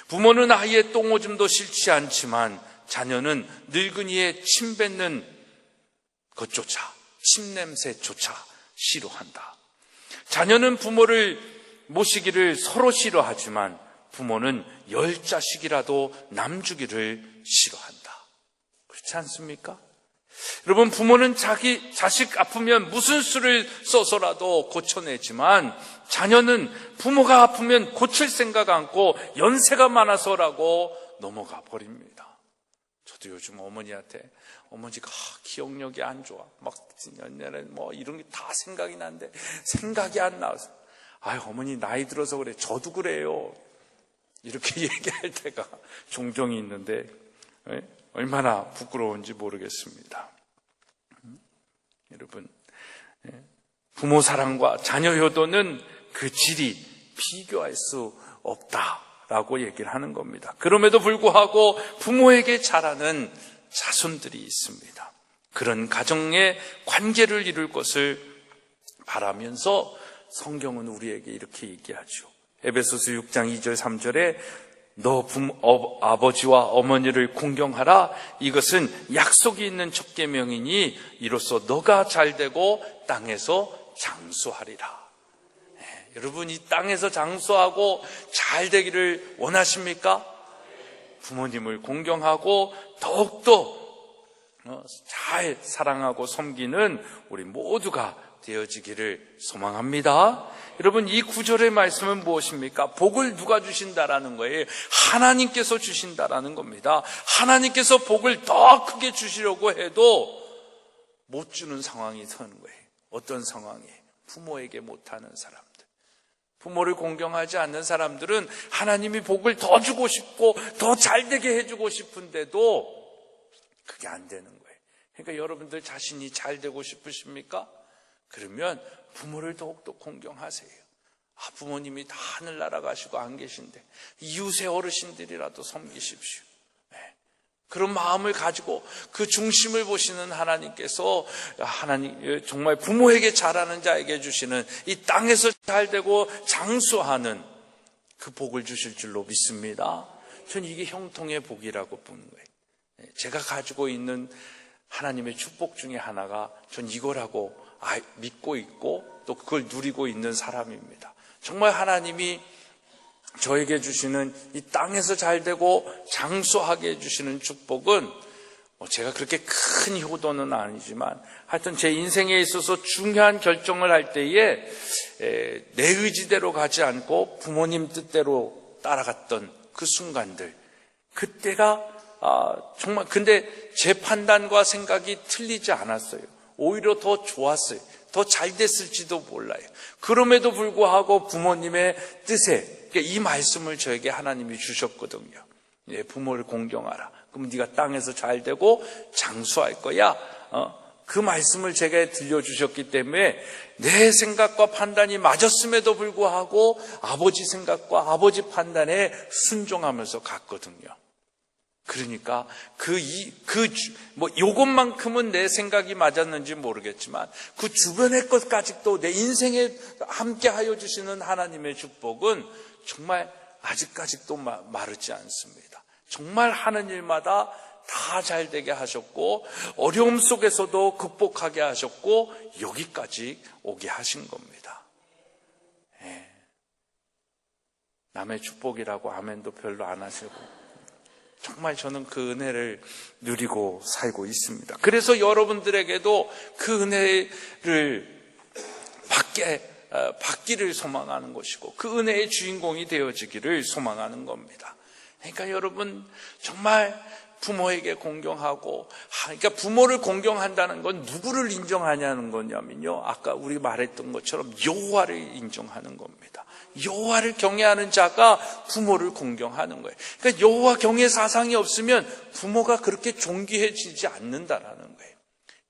부모는 아이의 똥오줌도 싫지 않지만 자녀는 늙은이의 침 뱉는 것조차, 침 냄새조차 싫어한다. 자녀는 부모를 모시기를 서로 싫어하지만 부모는 10자식이라도 남주기를 싫어한다. 그렇지 않습니까? 여러분, 부모는 자기 자식 아프면 무슨 수를 써서라도 고쳐내지만 자녀는 부모가 아프면 고칠 생각 않고 연세가 많아서라고 넘어가 버립니다. 저도 요즘 어머니한테 어머니가 기억력이 안 좋아. 막 옛날에 뭐 이런 게 다 생각이 나는데 생각이 안 나서 어머니 나이 들어서 그래. 저도 그래요. 이렇게 얘기할 때가 종종 있는데 얼마나 부끄러운지 모르겠습니다. 여러분, 부모 사랑과 자녀 효도는 그 질이 비교할 수 없다라고 얘기를 하는 겁니다. 그럼에도 불구하고 부모에게 잘하는 자손들이 있습니다. 그런 가정의 관계를 이룰 것을 바라면서 성경은 우리에게 이렇게 얘기하죠. 에베소서 6장 2절 3절에 너 아버지와 어머니를 공경하라. 이것은 약속이 있는 첫 계명이니 이로써 너가 잘되고 땅에서 장수하리라. 여러분, 이 땅에서 장수하고 잘되기를 원하십니까? 부모님을 공경하고 더욱더 잘 사랑하고 섬기는 우리 모두가 되어지기를 소망합니다. 여러분, 이 구절의 말씀은 무엇입니까? 복을 누가 주신다라는 거예요. 하나님께서 주신다라는 겁니다. 하나님께서 복을 더 크게 주시려고 해도 못 주는 상황이 서는 거예요. 어떤 상황이에요? 부모에게 못하는 사람들. 부모를 공경하지 않는 사람들은 하나님이 복을 더 주고 싶고 더 잘되게 해주고 싶은데도 그게 안 되는 거예요. 그러니까 여러분들 자신이 잘되고 싶으십니까? 그러면 부모를 더욱더 공경하세요. 부모님이 다 하늘나라 가시고 안 계신데 이웃의 어르신들이라도 섬기십시오. 그런 마음을 가지고 그 중심을 보시는 하나님께서 하나님 정말 부모에게 잘하는 자에게 주시는 이 땅에서 잘되고 장수하는 그 복을 주실 줄로 믿습니다. 전 이게 형통의 복이라고 보는 거예요. 제가 가지고 있는 하나님의 축복 중에 하나가 전 이거라고 믿고 있고 또 그걸 누리고 있는 사람입니다. 정말 하나님이 저에게 주시는 이 땅에서 잘되고 장수하게 해주시는 축복은 제가 그렇게 큰 효도는 아니지만 하여튼 제 인생에 있어서 중요한 결정을 할 때에 내 의지대로 가지 않고 부모님 뜻대로 따라갔던 그 순간들, 그때가 정말 근데 제 판단과 생각이 틀리지 않았어요. 오히려 더 좋았어요. 더 잘 됐을지도 몰라요. 그럼에도 불구하고 부모님의 뜻에 이 말씀을 저에게 하나님이 주셨거든요. 부모를 공경하라. 그럼 네가 땅에서 잘 되고 장수할 거야. 그 말씀을 제가 들려주셨기 때문에 내 생각과 판단이 맞았음에도 불구하고 아버지 생각과 아버지 판단에 순종하면서 갔거든요. 그러니까 요것만큼은 내 생각이 맞았는지 모르겠지만 그 주변의 것까지도 내 인생에 함께 하여 주시는 하나님의 축복은 정말 아직까지도 마르지 않습니다. 정말 하는 일마다 다 잘되게 하셨고 어려움 속에서도 극복하게 하셨고 여기까지 오게 하신 겁니다. 남의 축복이라고 아멘도 별로 안 하시고 정말 저는 그 은혜를 누리고 살고 있습니다. 그래서 여러분들에게도 그 은혜를 받기를 소망하는 것이고 그 은혜의 주인공이 되어지기를 소망하는 겁니다. 그러니까 여러분 정말 부모에게 공경하고, 그러니까 부모를 공경한다는 건 누구를 인정하냐는 거냐면요, 아까 우리 말했던 것처럼 여호와를 인정하는 겁니다. 여호와를 경외하는 자가 부모를 공경하는 거예요. 그러니까 여호와 경외 사상이 없으면 부모가 그렇게 존귀해지지 않는다라는 거예요.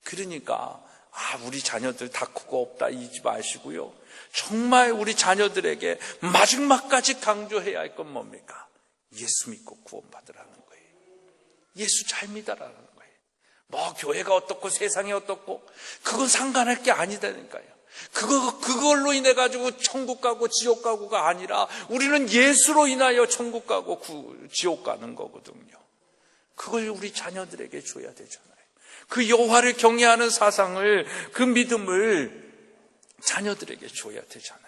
그러니까 우리 자녀들 다 크고 없다 이지 마시고요, 정말 우리 자녀들에게 마지막까지 강조해야 할 건 뭡니까? 예수 믿고 구원받으라는 거예요. 예수 잘 믿어라는 거예요. 뭐 교회가 어떻고 세상이 어떻고 그건 상관할 게 아니다니까요. 그걸로 인해 가지고 천국 가고 지옥 가고가 아니라 우리는 예수로 인하여 천국 가고 지옥 가는 거거든요. 그걸 우리 자녀들에게 줘야 되잖아요. 그 여호와를 경외하는 사상을, 그 믿음을 자녀들에게 줘야 되잖아요.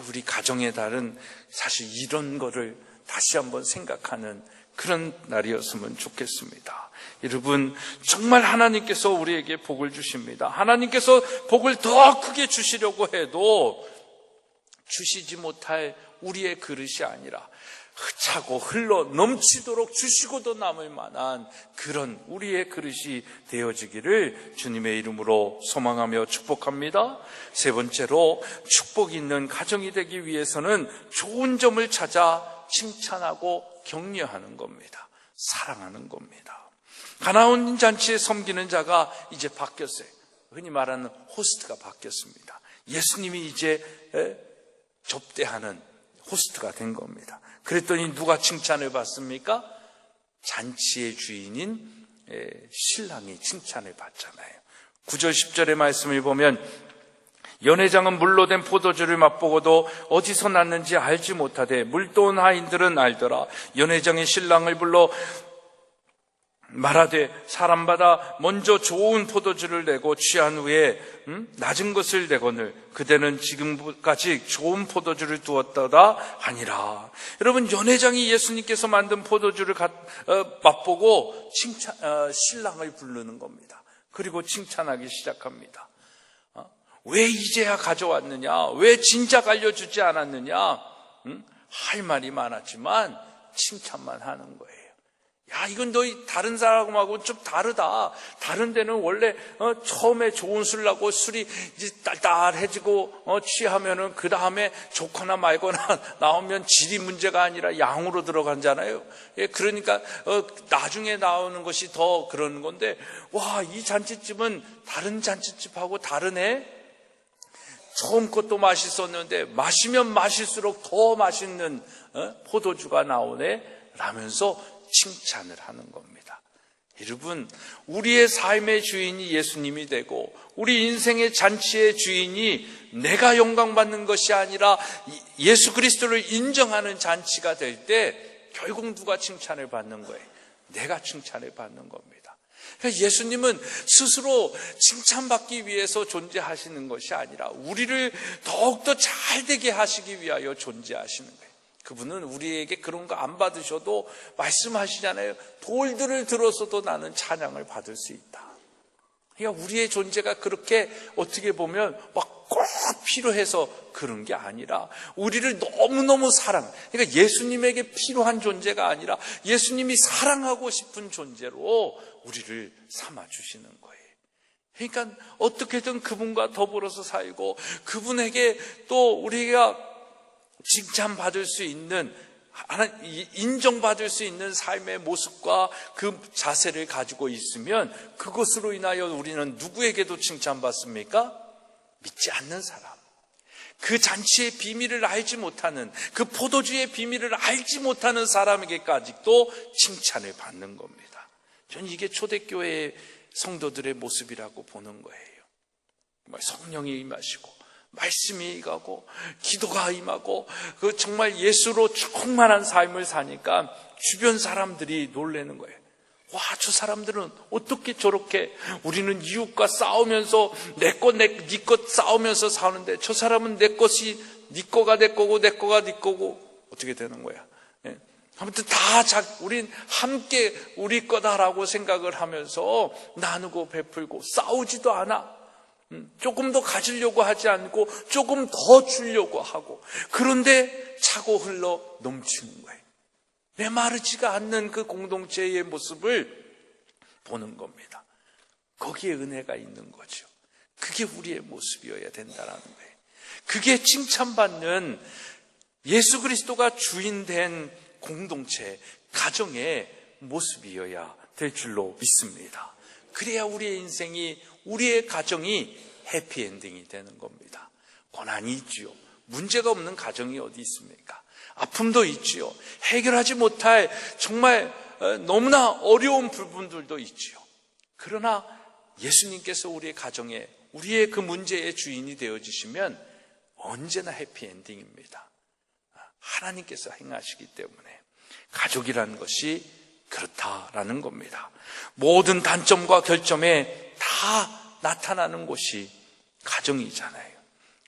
우리 가정의 달은 사실 이런 거를 다시 한번 생각하는 그런 날이었으면 좋겠습니다. 여러분, 정말 하나님께서 우리에게 복을 주십니다. 하나님께서 복을 더 크게 주시려고 해도 주시지 못할 우리의 그릇이 아니라 차고 흘러 넘치도록 주시고도 남을 만한 그런 우리의 그릇이 되어지기를 주님의 이름으로 소망하며 축복합니다. 세 번째로, 축복이 있는 가정이 되기 위해서는 좋은 점을 찾아 칭찬하고 격려하는 겁니다. 사랑하는 겁니다. 가나온 잔치에 섬기는 자가 이제 바뀌었어요. 흔히 말하는 호스트가 바뀌었습니다. 예수님이 이제 접대하는 호스트가 된 겁니다. 그랬더니 누가 칭찬을 받습니까? 잔치의 주인인 신랑이 칭찬을 받잖아요. 9절 10절의 말씀을 보면 연회장은 물로 된 포도주를 맛보고도 어디서 났는지 알지 못하되 물도온 하인들은 알더라. 연회장이 신랑을 불러 말하되 사람마다 먼저 좋은 포도주를 내고 취한 후에 낮은 것을 내거늘 그대는 지금까지 좋은 포도주를 두었다다 하니라. 여러분, 연회장이 예수님께서 만든 포도주를 맛보고 신랑을 부르는 겁니다. 그리고 칭찬하기 시작합니다. 왜 이제야 가져왔느냐? 왜 진작 알려주지 않았느냐? 할 말이 많았지만 칭찬만 하는 거예요. 야, 이건 너희 다른 사람하고 좀 다르다. 다른 데는 원래 처음에 좋은 술 나고 술이 이제 딸딸해지고 취하면은 그 다음에 좋거나 말거나 나오면 질이 문제가 아니라 양으로 들어가잖아요. 예, 그러니까 나중에 나오는 것이 더 그런 건데, 와, 이 잔치집은 다른 잔치집하고 다르네. 처음 것도 맛있었는데 마시면 마실수록 더 맛있는 포도주가 나오네 라면서 칭찬을 하는 겁니다. 여러분, 우리의 삶의 주인이 예수님이 되고 우리 인생의 잔치의 주인이 내가 영광받는 것이 아니라 예수 그리스도를 인정하는 잔치가 될 때 결국 누가 칭찬을 받는 거예요? 내가 칭찬을 받는 겁니다. 그러니까 예수님은 스스로 칭찬받기 위해서 존재하시는 것이 아니라 우리를 더욱더 잘되게 하시기 위하여 존재하시는 거예요. 그분은 우리에게 그런 거 안 받으셔도 말씀하시잖아요. 돌들을 들어서도 나는 찬양을 받을 수 있다. 그러니까 우리의 존재가 그렇게 어떻게 보면 막 꼭 필요해서 그런 게 아니라 우리를 너무너무 그러니까 예수님에게 필요한 존재가 아니라 예수님이 사랑하고 싶은 존재로 우리를 삼아주시는 거예요. 그러니까 어떻게든 그분과 더불어서 살고 그분에게 또 우리가 칭찬받을 수 있는, 인정받을 수 있는 삶의 모습과 그 자세를 가지고 있으면 그것으로 인하여 우리는 누구에게도 칭찬받습니까? 믿지 않는 사람, 그 잔치의 비밀을 알지 못하는, 그 포도주의 비밀을 알지 못하는 사람에게까지도 칭찬을 받는 겁니다. 저는 이게 초대교회의 성도들의 모습이라고 보는 거예요. 성령이 임하시고 말씀이 임하고 기도가 임하고 그 정말 예수로 충만한 삶을 사니까 주변 사람들이 놀라는 거예요. 와, 저 사람들은 어떻게 저렇게, 우리는 이웃과 싸우면서 네 것 싸우면서 사는데 저 사람은 내 것이 네 거가 내 거고 내 거가 네 거고 어떻게 되는 거야? 예. 아무튼 우린 함께 우리 거다라고 생각을 하면서 나누고 베풀고 싸우지도 않아. 조금 더 가지려고 하지 않고 조금 더 주려고 하고, 그런데 차고 흘러 넘치는 거예요. 메마르지가 않는 그 공동체의 모습을 보는 겁니다. 거기에 은혜가 있는 거죠. 그게 우리의 모습이어야 된다는 거예요. 그게 칭찬받는 예수 그리스도가 주인된 공동체, 가정의 모습이어야 될 줄로 믿습니다. 그래야 우리의 인생이, 우리의 가정이 해피엔딩이 되는 겁니다. 고난이 있지요. 문제가 없는 가정이 어디 있습니까? 아픔도 있지요. 해결하지 못할 정말 너무나 어려운 부분들도 있지요. 그러나 예수님께서 우리의 가정에, 우리의 그 문제의 주인이 되어주시면 언제나 해피엔딩입니다. 하나님께서 행하시기 때문에 가족이라는 것이 그렇다라는 겁니다. 모든 단점과 결점에 다 나타나는 곳이 가정이잖아요.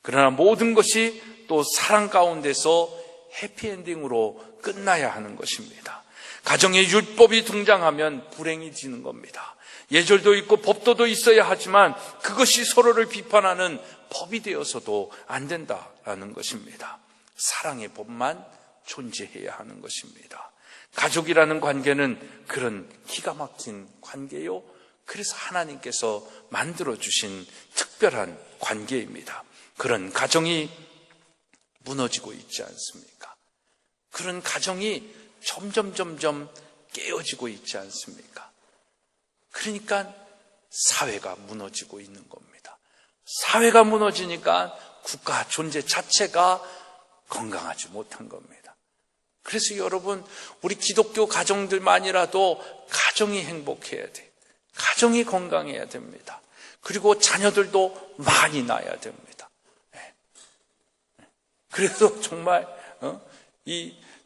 그러나 모든 것이 또 사랑 가운데서 해피엔딩으로 끝나야 하는 것입니다. 가정에 율법이 등장하면 불행이 지는 겁니다. 예절도 있고 법도도 있어야 하지만 그것이 서로를 비판하는 법이 되어서도 안 된다라는 것입니다. 사랑의 법만 존재해야 하는 것입니다. 가족이라는 관계는 그런 기가 막힌 관계요. 그래서 하나님께서 만들어주신 특별한 관계입니다. 그런 가정이 무너지고 있지 않습니까? 그런 가정이 점점 깨어지고 있지 않습니까? 그러니까 사회가 무너지고 있는 겁니다. 사회가 무너지니까 국가 존재 자체가 건강하지 못한 겁니다. 그래서 여러분, 우리 기독교 가정들만이라도 가정이 행복해야 돼요. 가정이 건강해야 됩니다. 그리고 자녀들도 많이 낳아야 됩니다. 그래서 정말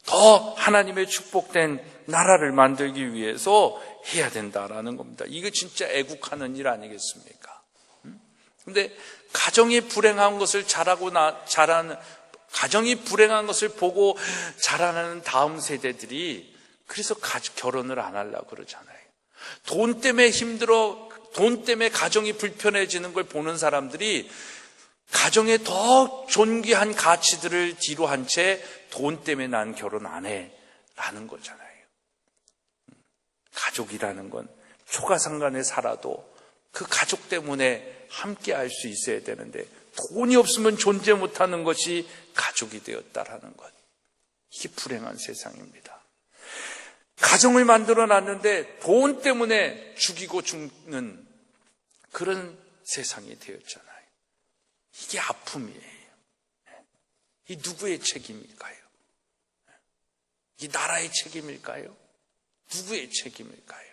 더 하나님의 축복된 나라를 만들기 위해서 해야 된다라는 겁니다. 이거 진짜 애국하는 일 아니겠습니까? 근데 가정이 불행한 것을 가정이 불행한 것을 보고 자라나는 다음 세대들이 그래서 결혼을 안 하려고 그러잖아요. 돈 때문에 힘들어, 돈 때문에 가정이 불편해지는 걸 보는 사람들이 가정의 더 존귀한 가치들을 뒤로 한 채 돈 때문에 난 결혼 안 해 라는 거잖아요. 가족이라는 건 초가상간에 살아도 그 가족 때문에 함께 할 수 있어야 되는데 돈이 없으면 존재 못하는 것이 가족이 되었다라는 것. 이게 불행한 세상입니다. 가정을 만들어 놨는데 돈 때문에 죽이고 죽는 그런 세상이 되었잖아요. 이게 아픔이에요. 이 누구의 책임일까요? 이 나라의 책임일까요? 누구의 책임일까요?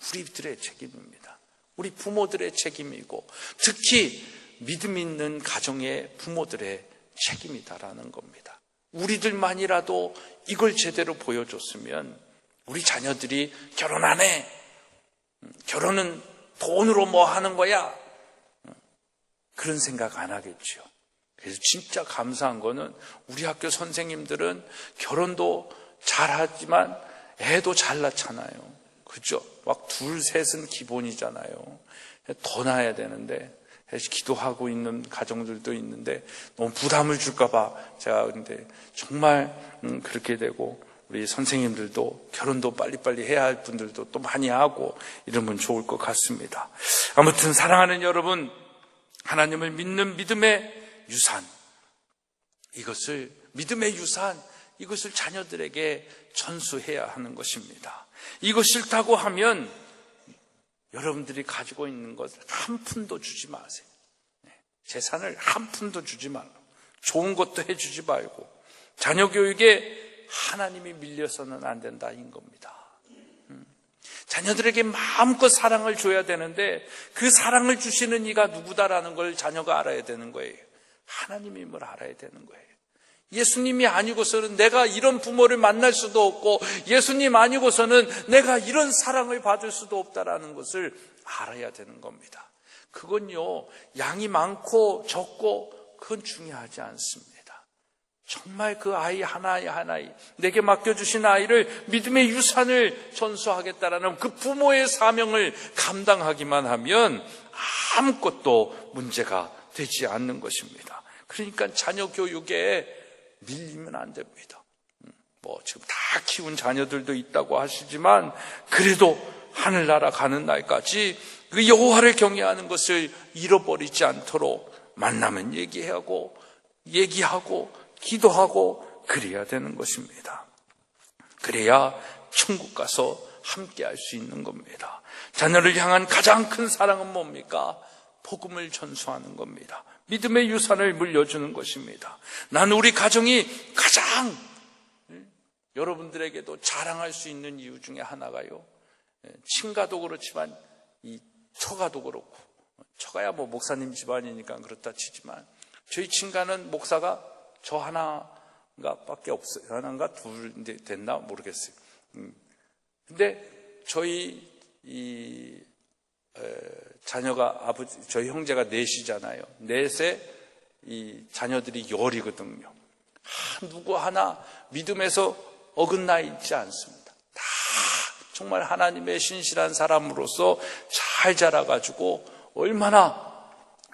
우리들의 책임입니다. 우리 부모들의 책임이고 특히 믿음 있는 가정의 부모들의 책임이다라는 겁니다. 우리들만이라도 이걸 제대로 보여줬으면 우리 자녀들이 결혼 안 해. 결혼은 돈으로 뭐 하는 거야. 그런 생각 안 하겠죠. 그래서 진짜 감사한 거는 우리 학교 선생님들은 결혼도 잘하지만 애도 잘 낳잖아요. 그렇죠? 막 둘, 셋은 기본이잖아요. 더 낳아야 되는데 기도하고 있는 가정들도 있는데 너무 부담을 줄까 봐 제가 근데 정말 그렇게 되고 우리 선생님들도 결혼도 빨리빨리 해야 할 분들도 또 많이 하고 이러면 좋을 것 같습니다. 아무튼 사랑하는 여러분, 하나님을 믿는 믿음의 유산, 믿음의 유산, 이것을 자녀들에게 전수해야 하는 것입니다. 이거 싫다고 하면 여러분들이 가지고 있는 것 한 푼도 주지 마세요. 재산을 한 푼도 주지 말고 좋은 것도 해주지 말고 자녀 교육에 하나님이 밀려서는 안 된다인 겁니다. 자녀들에게 마음껏 사랑을 줘야 되는데 그 사랑을 주시는 이가 누구다라는 걸 자녀가 알아야 되는 거예요. 하나님임을 알아야 되는 거예요. 예수님이 아니고서는 내가 이런 부모를 만날 수도 없고 예수님 아니고서는 내가 이런 사랑을 받을 수도 없다라는 것을 알아야 되는 겁니다. 그건요, 양이 많고 적고 그건 중요하지 않습니다. 정말 그 아이 하나이 내게 맡겨주신 아이를 믿음의 유산을 전수하겠다라는 그 부모의 사명을 감당하기만 하면 아무것도 문제가 되지 않는 것입니다. 그러니까 자녀 교육에 밀리면 안 됩니다. 지금 다 키운 자녀들도 있다고 하시지만 그래도 하늘나라 가는 날까지 그 여호와를 경외하는 것을 잃어버리지 않도록 만나면 얘기하고 기도하고 그래야 되는 것입니다. 그래야 천국 가서 함께 할 수 있는 겁니다. 자녀를 향한 가장 큰 사랑은 뭡니까? 복음을 전수하는 겁니다. 믿음의 유산을 물려주는 것입니다. 나는 우리 가정이 가장 여러분들에게도 자랑할 수 있는 이유 중에 하나가요, 친가도 그렇지만 이 처가도 그렇고, 처가야 목사님 집안이니까 그렇다 치지만 저희 친가는 목사가 저 하나가밖에 없어요. 하나인가 둘 됐나 모르겠어요. 근데 저희 자녀가 저희 형제가 넷이잖아요. 넷에 이 자녀들이 열이거든요. 누구 하나 믿음에서 어긋나 있지 않습니다. 다 정말 하나님의 신실한 사람으로서 잘 자라가지고 얼마나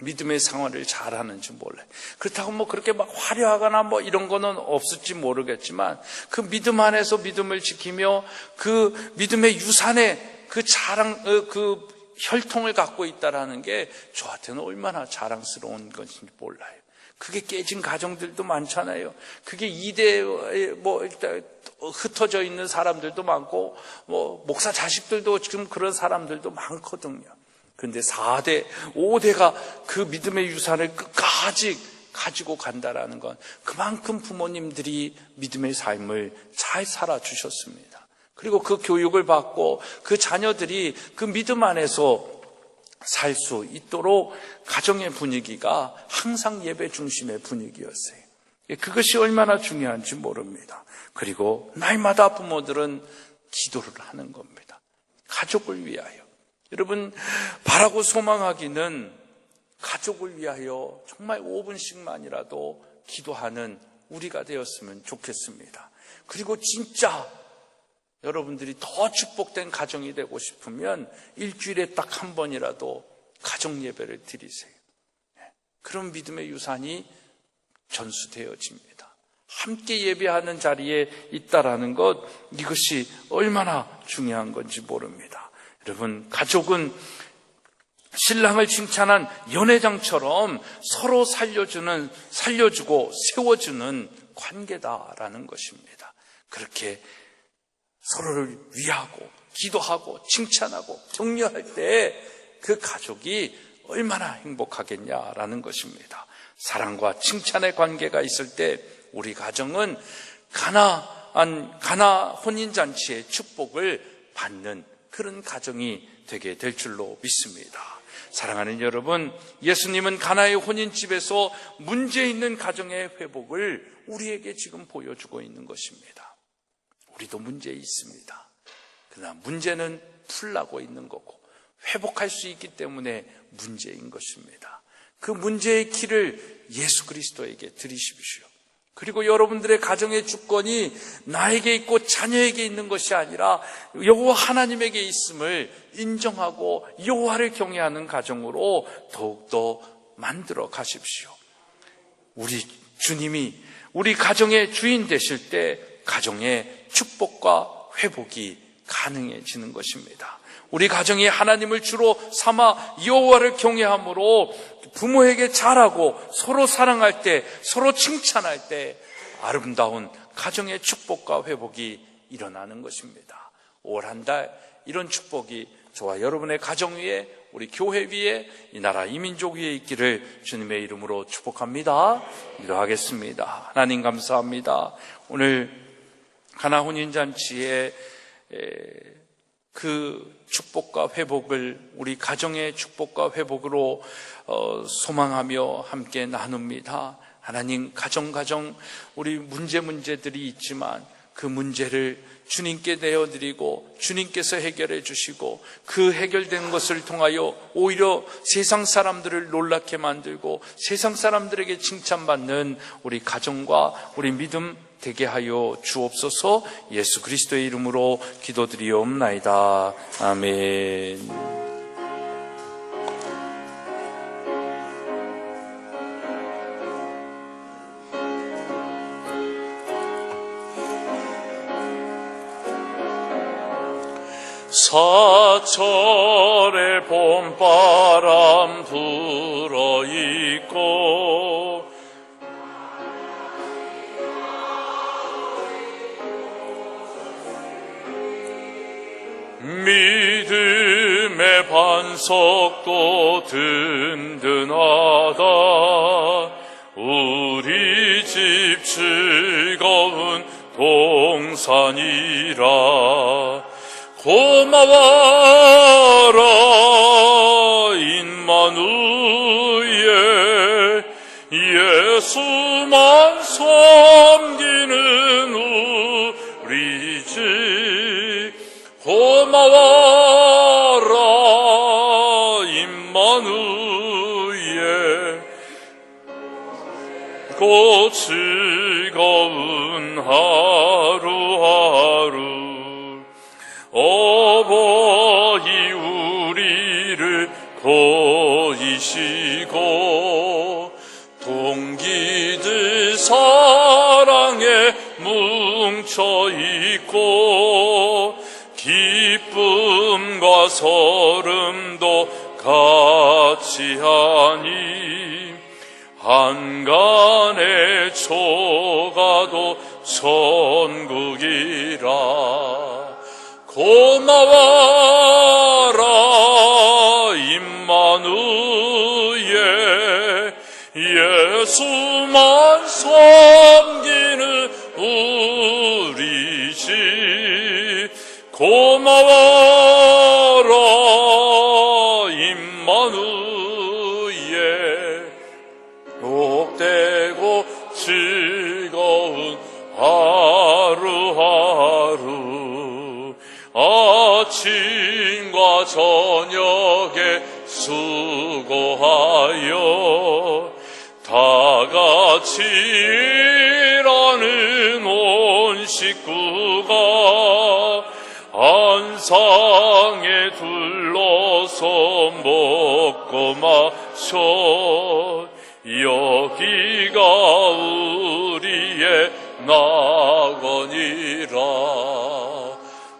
믿음의 생활을 잘하는지 몰라요. 그렇다고 뭐 그렇게 막 화려하거나 뭐 이런 거는 없을지 모르겠지만 그 믿음 안에서 믿음을 지키며 그 믿음의 유산에 그 그 혈통을 갖고 있다라는 게 저한테는 얼마나 자랑스러운 것인지 몰라요. 그게 깨진 가정들도 많잖아요. 그게 이대에 뭐 일단 흩어져 있는 사람들도 많고 뭐 목사 자식들도 지금 그런 사람들도 많거든요. 그런데 4대, 5대가 그 믿음의 유산을 끝까지 가지고 간다라는 건 그만큼 부모님들이 믿음의 삶을 잘 살아주셨습니다. 그리고 그 교육을 받고 그 자녀들이 그 믿음 안에서 살 수 있도록 가정의 분위기가 항상 예배 중심의 분위기였어요. 그것이 얼마나 중요한지 모릅니다. 그리고 날마다 부모들은 기도를 하는 겁니다. 가족을 위하여. 여러분, 바라고 소망하기는 가족을 위하여 정말 5분씩만이라도 기도하는 우리가 되었으면 좋겠습니다. 그리고 진짜 여러분들이 더 축복된 가정이 되고 싶으면 일주일에 딱 한 번이라도 가정 예배를 드리세요. 그런 믿음의 유산이 전수되어집니다. 함께 예배하는 자리에 있다라는 것, 이것이 얼마나 중요한 건지 모릅니다. 여러분, 가족은 신랑을 칭찬한 연회장처럼 서로 살려주고 세워주는 관계다라는 것입니다. 그렇게 서로를 위하고 기도하고 칭찬하고 격려할 때 그 가족이 얼마나 행복하겠냐라는 것입니다. 사랑과 칭찬의 관계가 있을 때 우리 가정은 가나 혼인잔치의 축복을 받는 그런 가정이 되게 될 줄로 믿습니다. 사랑하는 여러분, 예수님은 가나의 혼인집에서 문제 있는 가정의 회복을 우리에게 지금 보여주고 있는 것입니다. 우리도 문제 있습니다. 그러나 문제는 풀나고 있는 거고 회복할 수 있기 때문에 문제인 것입니다. 그 문제의 길을 예수 그리스도에게 드리십시오. 그리고 여러분들의 가정의 주권이 나에게 있고 자녀에게 있는 것이 아니라 여호와 하나님에게 있음을 인정하고 여호와를 경외하는 가정으로 더욱더 만들어 가십시오. 우리 주님이 우리 가정의 주인 되실 때 가정의 축복과 회복이 가능해지는 것입니다. 우리 가정이 하나님을 주로 삼아 여호와를 경외함으로 부모에게 잘하고 서로 사랑할 때, 서로 칭찬할 때 아름다운 가정의 축복과 회복이 일어나는 것입니다. 올 한 달 이런 축복이 저와 여러분의 가정 위에, 우리 교회 위에, 이 나라 이 민족 위에 있기를 주님의 이름으로 축복합니다. 기도하겠습니다. 하나님 감사합니다. 오늘 가나 혼인잔치에 그 축복과 회복을 우리 가정의 축복과 회복으로 소망하며 함께 나눕니다. 하나님, 가정 우리 문제들이 있지만 그 문제를 주님께 내어드리고 주님께서 해결해 주시고 그 해결된 것을 통하여 오히려 세상 사람들을 놀랍게 만들고 세상 사람들에게 칭찬받는 우리 가정과 우리 믿음 되게 하여 주옵소서. 예수 그리스도의 이름으로 기도드리옵나이다. 아멘. 사철의 봄바람 불어있고 믿음의 반석도 든든하다. 우리 집 즐거운 동산이라. 고마워라 임마누엘, 예수만 섬기는 우리 집. 고마워라 임마누엘, 곧 즐거운 하루하루. 어버이 우리를 보이시고 동기들 사랑에 뭉쳐있고 기쁨과 설움도 같이 하니 한간의 초가도 천국이라. 고마워라 임마누엘, 예수만 섬기는 우리 집. 고마워라 임마누엘, 복되고 즐거운 하루하루. 아침과 저녁에 수고하여 다같이 일하는 온 식구가 안상에 둘러서 먹고 마셔. 여기가 우리의 낙원이라.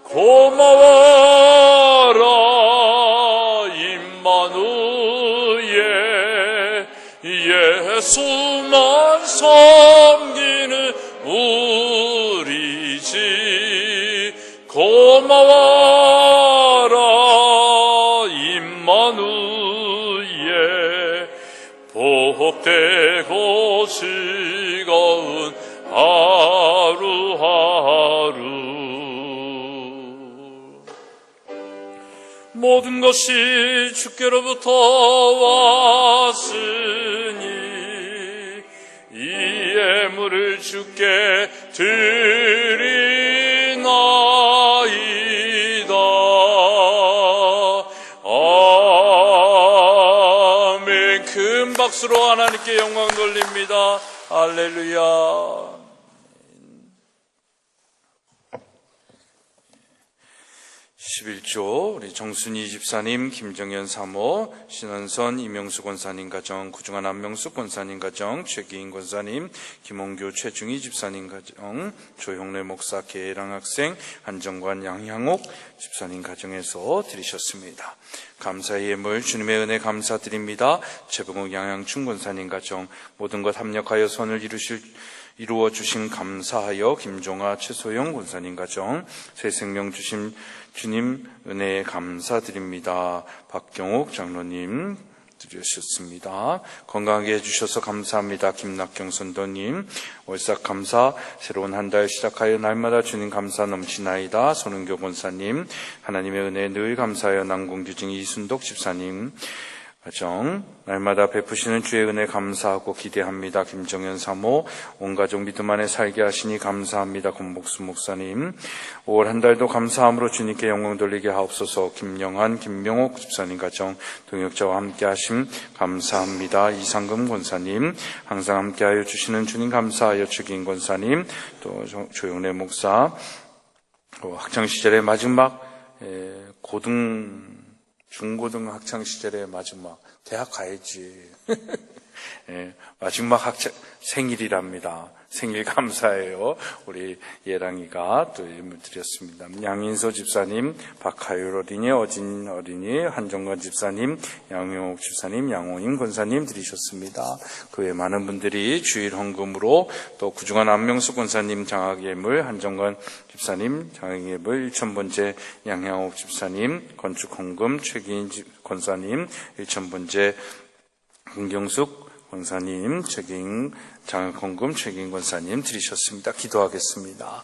고마워라 임마누엘, 예수만 섬기는 우리 집. 고마워라 임마누엘, 복되고 즐거운 하루하루. 모든 것이 주께로부터 왔으니 이 예물을 주께 드리나이다. 아멘. 큰 박수로 하나님께 영광 돌립니다. 할렐루야. 11조 우리 정순희 집사님, 김정현 사모, 신원선, 이명수 권사님 가정, 구중한 안명숙 권사님 가정, 최기인 권사님, 김홍교, 최중희 집사님 가정, 조형래 목사, 계랑 학생, 한정관, 양향옥 집사님 가정에서 드리셨습니다. 감사의 예물 주님의 은혜 감사드립니다. 최봉욱, 양양춘 권사님 가정, 모든 것 합력하여 선을 이루어 주신 감사하여 김종아, 최소영 권사님 가정, 새 생명 주신 주님 은혜에 감사드립니다. 박경옥 장로님 드리셨습니다. 건강하게 해주셔서 감사합니다. 김낙경 선도님, 월삭 감사, 새로운 한 달 시작하여 날마다 주님 감사 넘치나이다. 손은교 권사님, 하나님의 은혜에 늘 감사하여 남궁규증 이순덕 집사님 가정, 날마다 베푸시는 주의 은혜 감사하고 기대합니다. 김정현 사모, 온 가족 믿음 안에 살게 하시니 감사합니다. 권복수 목사님, 5월 한 달도 감사함으로 주님께 영광 돌리게 하옵소서. 김영한, 김명옥 집사님 가정, 동역자와 함께 하심 감사합니다. 이상금 권사님, 항상 함께하여 주시는 주님 감사하여 주긴 권사님, 또 조영래 목사, 학창시절의 마지막 중고등 학창 시절의 마지막, 대학 가야지. 마지막 생일이랍니다. 생일 감사해요. 우리 예랑이가 또 이름을 드렸습니다. 양인서 집사님, 박하율 어린이, 어진 어린이, 한정건 집사님, 양용옥 집사님, 양호임 권사님 드리셨습니다. 그 외 많은 분들이 주일 헌금으로, 또 구중한 안명수 권사님 장학예물, 한정건 집사님 장학예물 1000번째, 양양옥 집사님 건축 헌금, 최기인 권사님 1000번째, 김경숙 권사님, 장학헌금 최기인 권사님 드리셨습니다. 기도하겠습니다.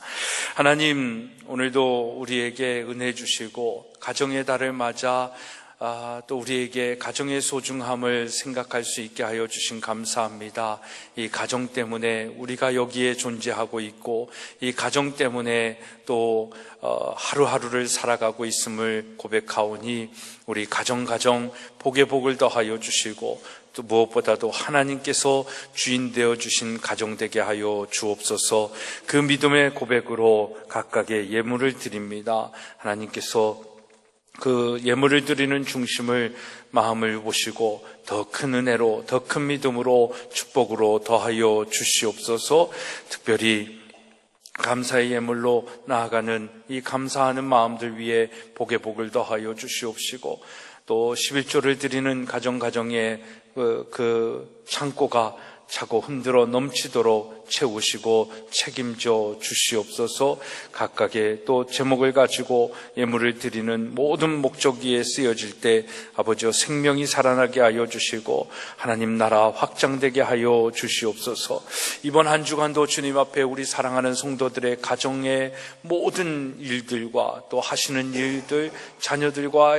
하나님, 오늘도 우리에게 은혜 주시고 가정의 달을 맞아 또 우리에게 가정의 소중함을 생각할 수 있게 하여 주신 감사합니다. 이 가정 때문에 우리가 여기에 존재하고 있고, 이 가정 때문에 또 하루하루를 살아가고 있음을 고백하오니, 우리 가정 복에 복을 더하여 주시고, 또 무엇보다도 하나님께서 주인 되어 주신 가정 되게 하여 주옵소서. 그 믿음의 고백으로 각각의 예물을 드립니다. 하나님께서 그 예물을 드리는 중심을 마음을 보시고 더 큰 은혜로, 더 큰 믿음으로, 축복으로 더하여 주시옵소서. 특별히 감사의 예물로 나아가는 이 감사하는 마음들 위에 복의 복을 더하여 주시옵시고, 또 11조를 드리는 가정가정의 그 창고가 차고 흔들어 넘치도록 채우시고 책임져 주시옵소서. 각각의 또 제목을 가지고 예물을 드리는 모든 목적기에 쓰여질 때 아버지여 생명이 살아나게 하여 주시고 하나님 나라 확장되게 하여 주시옵소서. 이번 한 주간도 주님 앞에 우리 사랑하는 성도들의 가정의 모든 일들과 또 하시는 일들, 자녀들과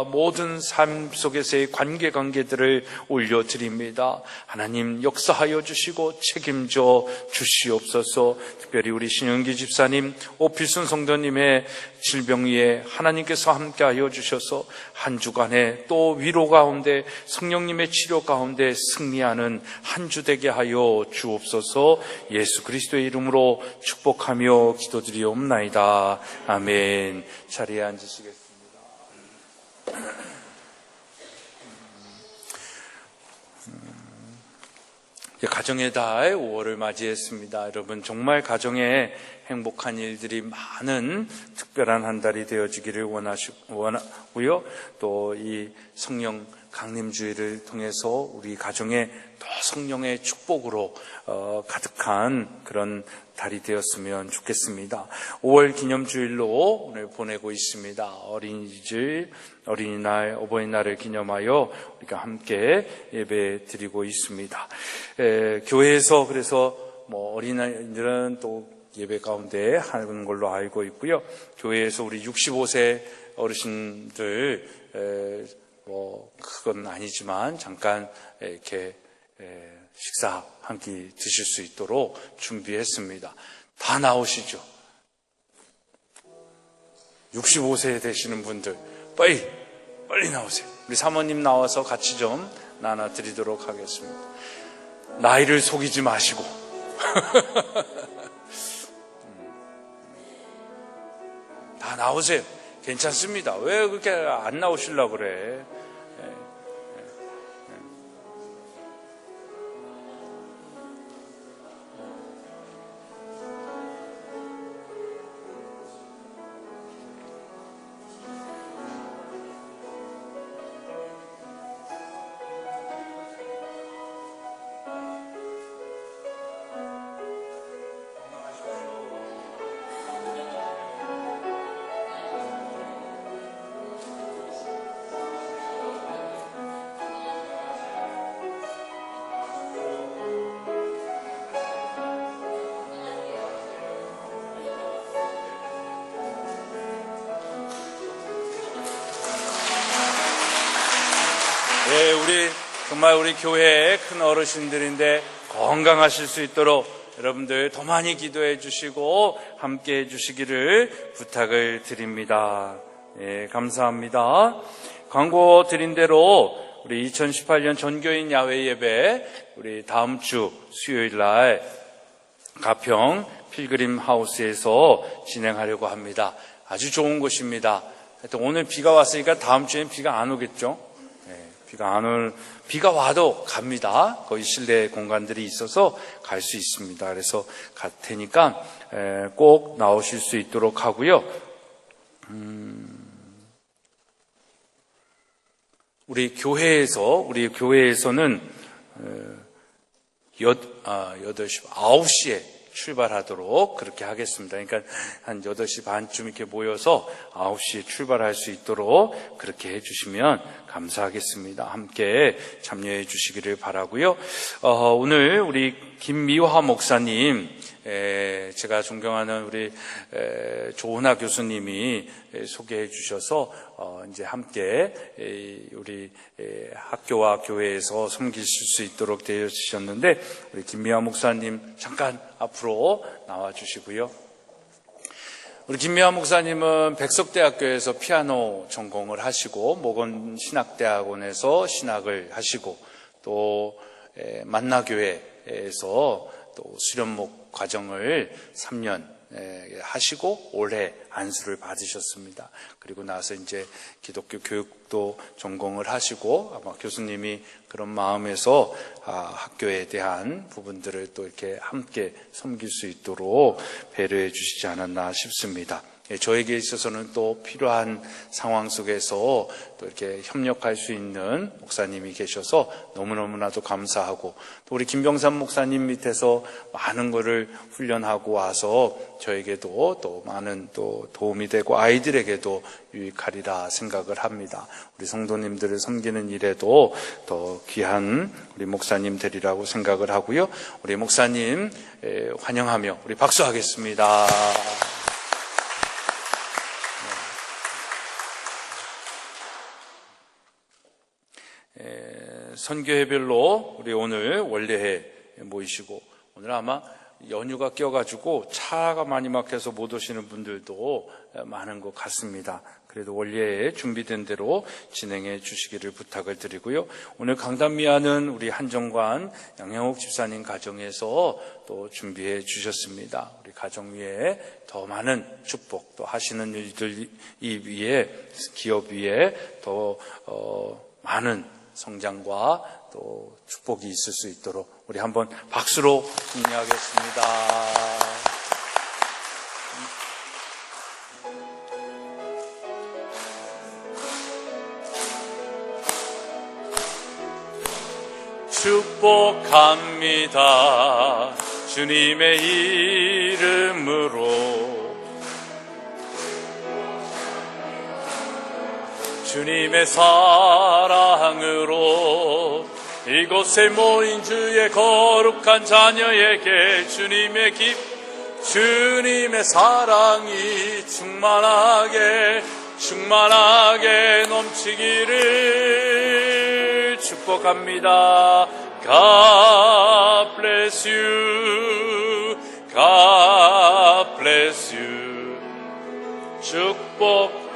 모든 삶 속에서의 관계들을 올려드립니다. 하나님 역사하여 주시고 책임져 주시옵소서. 특별히 우리 신영기 집사님, 오필순 성도님의 질병 위에 하나님께서 함께하여 주셔서 한 주간에 또 위로 가운데 성령님의 치료 가운데 승리하는 한 주 되게 하여 주옵소서. 예수 그리스도의 이름으로 축복하며 기도드리옵나이다. 아멘. 자리에 앉으시겠습니다. 가정의 달 5월을 맞이했습니다. 여러분 정말 가정에 행복한 일들이 많은 특별한 한 달이 되어지기를 원하고요. 또 이 성령 강림주의를 통해서 우리 가정에 더 성령의 축복으로 가득한 그런 달이 되었으면 좋겠습니다. 5월 기념주일로 오늘 보내고 있습니다. 어린이날, 어버이날을 기념하여 우리가 함께 예배 드리고 있습니다. 교회에서 그래서 어린아이들은 또 예배 가운데 하는 걸로 알고 있고요. 교회에서 우리 65세 어르신들 그건 아니지만 잠깐 이렇게 식사 한 끼 드실 수 있도록 준비했습니다. 다 나오시죠. 65세 되시는 분들 빨리 나오세요. 우리 사모님 나와서 같이 좀 나눠드리도록 하겠습니다. 나이를 속이지 마시고 다 나오세요. 괜찮습니다. 왜 그렇게 안 나오시려고 그래? 우리 교회의 큰 어르신들인데 건강하실 수 있도록 여러분들 더 많이 기도해 주시고 함께 해 주시기를 부탁을 드립니다. 감사합니다. 광고 드린 대로 우리 2018년 전교인 야외 예배 우리 다음 주 수요일 날 가평 필그림 하우스에서 진행하려고 합니다. 아주 좋은 곳입니다. 하여튼 오늘 비가 왔으니까 다음 주엔 비가 안 오겠죠? 비가 와도 갑니다. 거기 실내 공간들이 있어서 갈 수 있습니다. 그래서 갈 테니까 꼭 나오실 수 있도록 하고요. 우리 교회에서는 8시, 9시에 출발하도록 그렇게 하겠습니다. 그러니까 한 8시 반쯤 이렇게 모여서 9시에 출발할 수 있도록 그렇게 해주시면 감사하겠습니다. 함께 참여해 주시기를 바라고요. 오늘 우리 김미화 목사님, 제가 존경하는 우리 조은하 교수님이 소개해 주셔서 이제 함께 우리 학교와 교회에서 섬기실 수 있도록 되어주셨는데 우리 김미화 목사님 잠깐 앞으로 나와 주시고요. 우리 김미화 목사님은 백석대학교에서 피아노 전공을 하시고 모건 신학대학원에서 신학을 하시고 또 만나교회에서 또 수련목 과정을 3년 하시고 올해 안수를 받으셨습니다. 그리고 나서 이제 기독교 교육도 전공을 하시고 아마 교수님이 그런 마음에서 학교에 대한 부분들을 또 이렇게 함께 섬길 수 있도록 배려해 주시지 않았나 싶습니다. 저에게 있어서는 또 필요한 상황 속에서 또 이렇게 협력할 수 있는 목사님이 계셔서 너무너무나도 감사하고, 또 우리 김병삼 목사님 밑에서 많은 것을 훈련하고 와서 저에게도 또 많은 또 도움이 되고 아이들에게도 유익하리라 생각을 합니다. 우리 성도님들을 섬기는 일에도 더 귀한 우리 목사님 되리라고 생각을 하고요. 우리 목사님 환영하며 우리 박수하겠습니다. 선교회별로 우리 오늘 원례회 모이시고, 오늘 아마 연휴가 껴가지고 차가 많이 막혀서 못 오시는 분들도 많은 것 같습니다. 그래도 원례회 준비된 대로 진행해 주시기를 부탁을 드리고요. 오늘 강단미하는 우리 한정관 양양옥 집사님 가정에서 또 준비해 주셨습니다. 우리 가정 위에 더 많은 축복, 또 하시는 일들 위에, 기업 위에 더 많은 성장과 또 축복이 있을 수 있도록 우리 한번 박수로 격려하겠습니다. 축복합니다. 주님의 이름으로, 주님의 사랑으로 이곳에 모인 주의 거룩한 자녀에게 주님의 사랑이 충만하게 넘치기를 축복합니다. God bless you. God bless you. 축복합니다.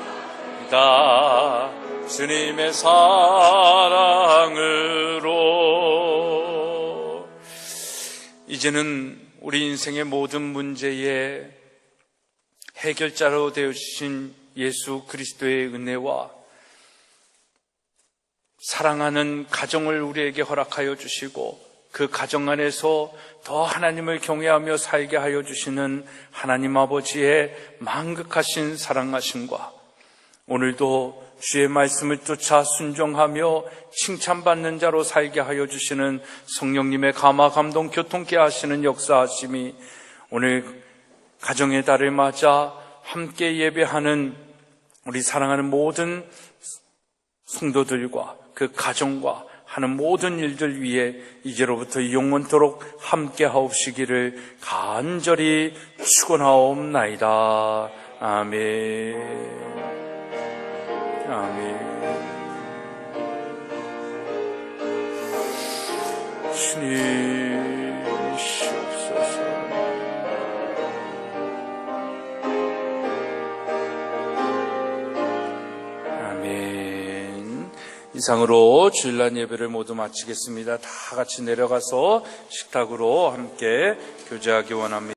주님의 사랑으로. 이제는 우리 인생의 모든 문제의 해결자로 되어주신 예수 그리스도의 은혜와 사랑하는 가정을 우리에게 허락하여 주시고, 그 가정 안에서 더 하나님을 경외하며 살게 하여 주시는 하나님 아버지의 만극하신 사랑하심과, 오늘도 주의 말씀을 쫓아 순종하며 칭찬받는 자로 살게 하여 주시는 성령님의 감화 감동 교통케 하시는 역사하심이 오늘 가정의 달을 맞아 함께 예배하는 우리 사랑하는 모든 성도들과 그 가정과 하는 모든 일들 위에 이제로부터 영원토록 함께 하옵시기를 간절히 축원하옵나이다. 아멘. 아멘. 주님이시옵소서. 아멘. 이상으로 주일날 예배를 모두 마치겠습니다. 다 같이 내려가서 식탁으로 함께 교제하기 원합니다.